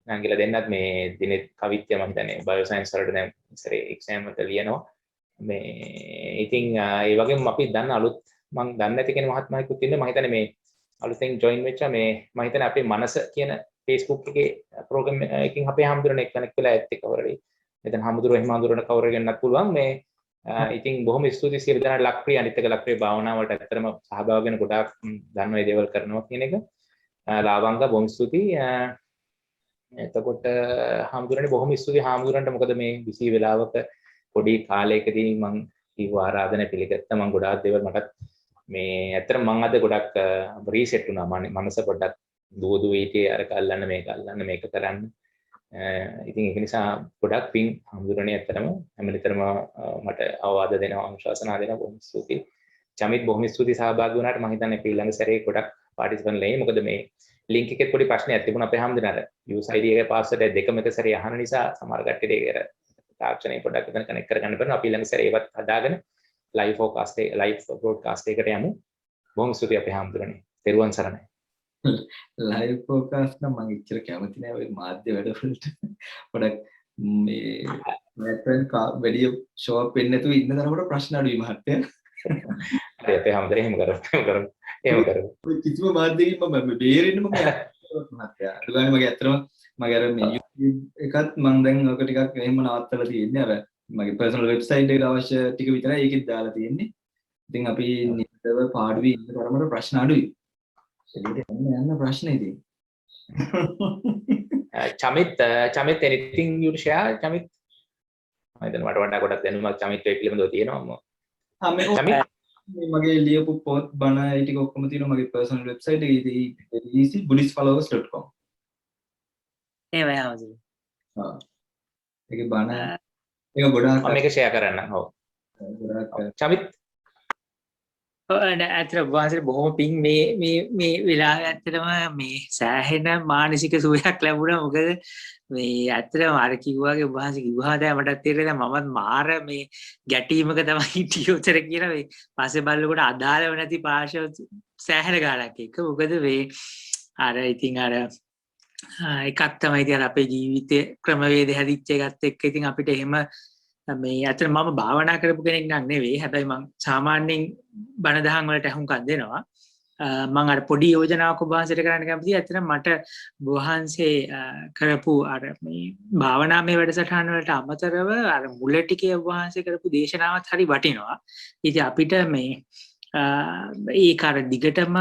නංගිලා දෙන්නත් මේ දිනෙත් කවිත්‍ය මම හිතන්නේ බයෝ සයන්ස් වලට දැන් ඉස්සරේ එක්සෑම් එක ලියනවා. මේ ඉතින් ඒ වගේම අපි දන්න අලුත් මම දන්නේ නැති කෙනෙක් මහත්මයෙකුත් ඉන්නේ. මම හිතන්නේ මේ අලුතෙන් ජොයින් වෙච්ච මේ මම හිතන්නේ අපේ මනස කියන Facebook එකේ ප්‍රෝග්‍රෑම් එකකින් අපේ හැමදෙරේ කනෙක්ට් වෙලා ඇත් එක වරදී. මෙතන හැමදෙරේ එහෙම හඳුරන කවුරු ගෙන්නත් පුළුවන් මේ ඉතින් බොහොම ස්තුතියි සියලු දෙනාට. ලක්ප්‍රිය අනිත් එක ලක්ප්‍රිය භාවනාවට ඇත්තටම සහභාගී වෙන ගොඩාක් දන්න මේ දේවල් කරනවා කියන එක. ලාවංග බොහොම ස්තුතියි. එතකොට හාමුදුරනේ බොහොම ස්තුතියි හාමුදුරන්ට. මොකද මේ විසි වෙලාවක පොඩි කාලයකදී මම කිව්ව ආරාධන පිළිගත්තා. මම ගොඩාක් දේවල් මටත් මේ ඇත්තටම මම අද ගොඩක් රීසෙට් වුණා. මනස පොඩ්ඩක් දුව හිටියේ අර කල්ලන්න මේක මේක කරන්න. ඉතින් ඒක නිසා ගොඩක් පිං හාමුදුරනේ ඇත්තටම හැමලිතරම මට අවවාද දෙනවා අනුශාසනා දෙනවා. බොහොම ස්තුතියි. චමිත් බොහොම ස්තුතියි සහභාගී වුණාට. මම හිතන්නේ අපි ඊළඟ සැරේ ගොඩක් පාටිසිපන්ට් ලැබෙයි. මොකද මේ ලින්ක් එකේ පොඩි ප්‍රශ්නයක් තිබුණා අපේ හැමදෙනාට. user id එකේ password එක දෙකම එක සැරේ අහන නිසා සමහර කට්ටියට ඒක තාක්ෂණය පොඩ්ඩක් එතන කනෙක්ට් කරගන්න බැරි. අපි ඊළඟ සැරේ ඒවත් හදාගෙන live broadcast එකකට යමු. බොහොම ස්තුතියි අපේ හැමදෙරනේ. තෙරුවන් සරණයි. live broadcast නම් මම ඉච්චර කැමති නෑ ඔය මාධ්‍ය වැඩවලට. පොඩක් මේ network වැඩි show up වෙන්නේ නැතුව ඉන්න තරමට ප්‍රශ්න අඩුයි මහත්තයා. හරි අපේ හැමදෙරේ එහෙම කරමු. කිසිම මාධ්‍යකින් මම බේරෙන්නම මහත්තයා. අද ගානේ මගේ ඇත්තටම මගේ අර මේ YouTube එකත් මම දැන් ඔක ටිකක් එහෙම නවත්තලා තියෙන්නේ. අර මගේ personal website එකට අවශ්‍ය ටික විතරයි ඒකෙත් දාලා තියෙන්නේ. ඉතින් අපි නිතරම පාඩුවේ ඉන්න තරමට ප්‍රශ්න අඩුයි. එළියට යන්න ප්‍රශ්න ඉතින්. Chamith anything you share Chamith? මම හිතන්නේ මට වඩා ගොඩක් දැනුමක් චමිත් ඒ පිළිබඳව තියෙනවා. මගේ ලියපු පොත් බණ ඒ ටික ඔක්කොම තියෙනවා මගේ personal website එකේ easybuddhistfollowers.com. එහෙමයි හවුදුනේ. ඒකේ බණ ඒක ගොඩාක් මම මේක ෂෙයා කරන්නම්. ඔව්. චමිත් ඇතර වාසට බොහොම පින් මේ වෙලා ඇත්තටම මේ සෑහෙන මානසික සුවයක් ලැබුණා. මොකද මේ ඇත්තටම අර කිව්වාගේ වහන්ස කිව්වා දැන් මටත් තේරෙනවා මමත් මාර මේ ගැටීමක තමයි හිටියේ උතර කියලා. මේ පස්සේ බලනකොට අදාළව නැති පාර්ශව සෑහෙන ගාණක් එක්ක. මොකද මේ අර ඉතින් අර එකක් තමයි ඉතින් අපේ ජීවිතේ ක්‍රමවේද හැදිච්ච එකත් එක්ක ඉතින් අපිට එහෙම මේ අතන මම භාවනා කරපු කෙනෙක් නක් නෙවෙයි. හැබැයි මම සාමාන්‍යයෙන් බණ දහම් වලට අහුම්කම් දෙනවා. මම අර පොඩි යෝජනාවක් ඔබ වහන්සේට කරන්න කැමතියි. ඇත්තට මට වහන්සේ කරපු අර මේ භාවනාමය වැඩසටහන වලට අමතරව අර මුල ටිකේ වහන්සේ කරපු දේශනාවත් හරි වටිනවා. ඉතින් අපිට මේ ඒක අර දිගටම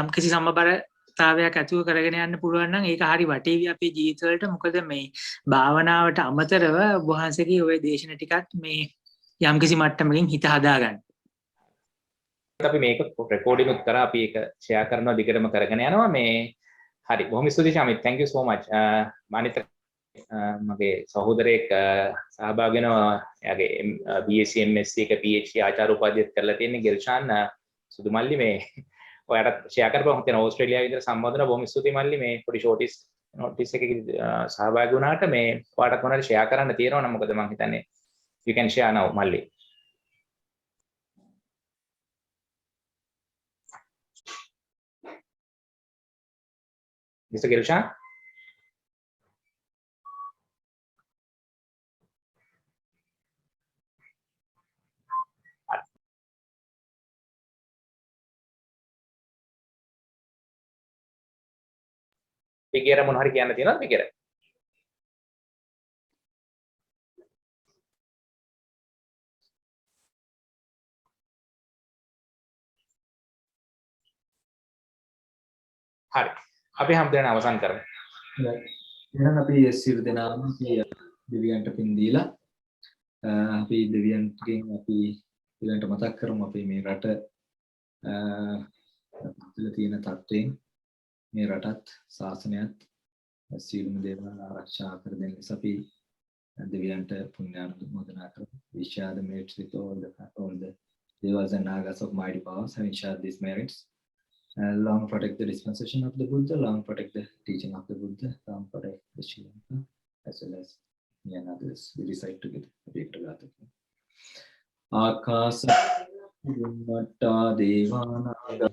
යම්කිසි සමබරතාවයක් ඇතුව කරගෙන යන්න පුළුවන් නම් ඒක හරි වටේවි අපේ ජීවිතවලට. මොකද මේ භාවනාවට අමතරව වහන්සේගේ ওই දේශන ටිකත් මේ යම්කිසි මට්ටමකින් හිත හදාගන්න. අපි මේක රෙකෝඩින් උත් කරා අපි ඒක ෂෙයා කරනවා දිගටම කරගෙන යනවා. මේ හරි බොහොම ස්තුතියි Chamith, thank you so much. මානිත මගේ සහෝදරයෙක් සහභාගී වෙනවා. එයාගේ BSc MSc එක PhD ආචාර්ය උපාධියත් කරලා තියෙන ගෙල්ෂාන් සුදුමල්ලි. මේ ඔයාලට ෂෙයා කරපුවා හිතන ඕස්ට්‍රේලියාවේ විතර සම්බන්ධ වෙනවා. බොහොම ස්තුතියි මල්ලි මේ පොඩි ෂෝටිස් notice එකකදී සහභාගී වුණාට. මේ ඔයාලට මොනවද ෂෙයා කරන්න තියෙනවා නම් මොකද මම හිතන්නේ you can share now මල්ලි. Mr. Gilshan? පිගේර මොන හරි කියන්න තියෙනවද පිගේර? හරි. අපි හැමදේම අවසන් කරමු. එහෙනම් අපි සියලු දෙනාම අපි දෙවියන්ට පින් දීලා අපි දෙවියන්ගෙන් අපි ඊළඟට මතක් කරමු අපි මේ රට තුළ තියෙන තත්ත්වයෙන් මේ රටත් ශාසනයත් සියලුම දේවල් ආරක්ෂා කර දෙන්න නිසා අපි දෙවියන්ට පුණ්‍යානුමෝදනා කරමු. We share the merits with all the devas and nagas of mighty powers having shared these merits. Long protect the dispensation of the Buddha, long protect the teaching of the Buddha, long protect the Sri Lanka, as well as me and others. We recite together. Akasa Gummata Devanaga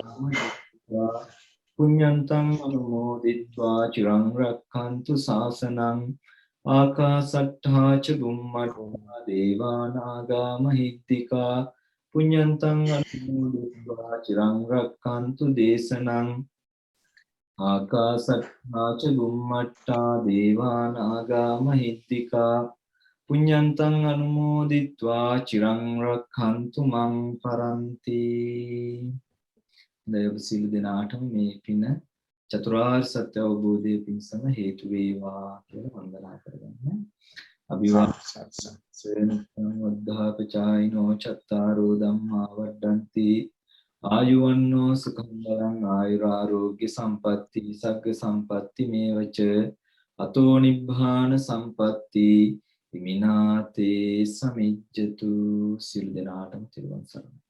Punyantam Anumoditva Chirang Rakkantu Sasanam Akasattha Cha Gummata Devanaga Mahittika Punyantam Anumoditva Chirang Rakkantu Desanam Akasattha Cha Gummata Devanaga Mahittika Punyantam Anumoditva Chirang Rakkantu Mam Paranti. දයව සියලු දෙනාටම මේ පින චතුරාර්ය සත්‍ය අවබෝධයේ පිණසම හේතු වේවා කියලා වන්දනා කරගන්න. අභිවාදන වද්ධාපචායිනෝ චත්තාරෝ ධම්මා වඩ්ඩಂತಿ ආයුවන්නෝ සුඛං බලං ආයුරාෝග්‍ය සම්පatti සග්ග සම්පatti මේවච අතෝ නිබ්බාන සම්පatti ඉමිනාතේ සමිජ්ජතු. සියලු දෙනාටම තිරුවන් සරණයි.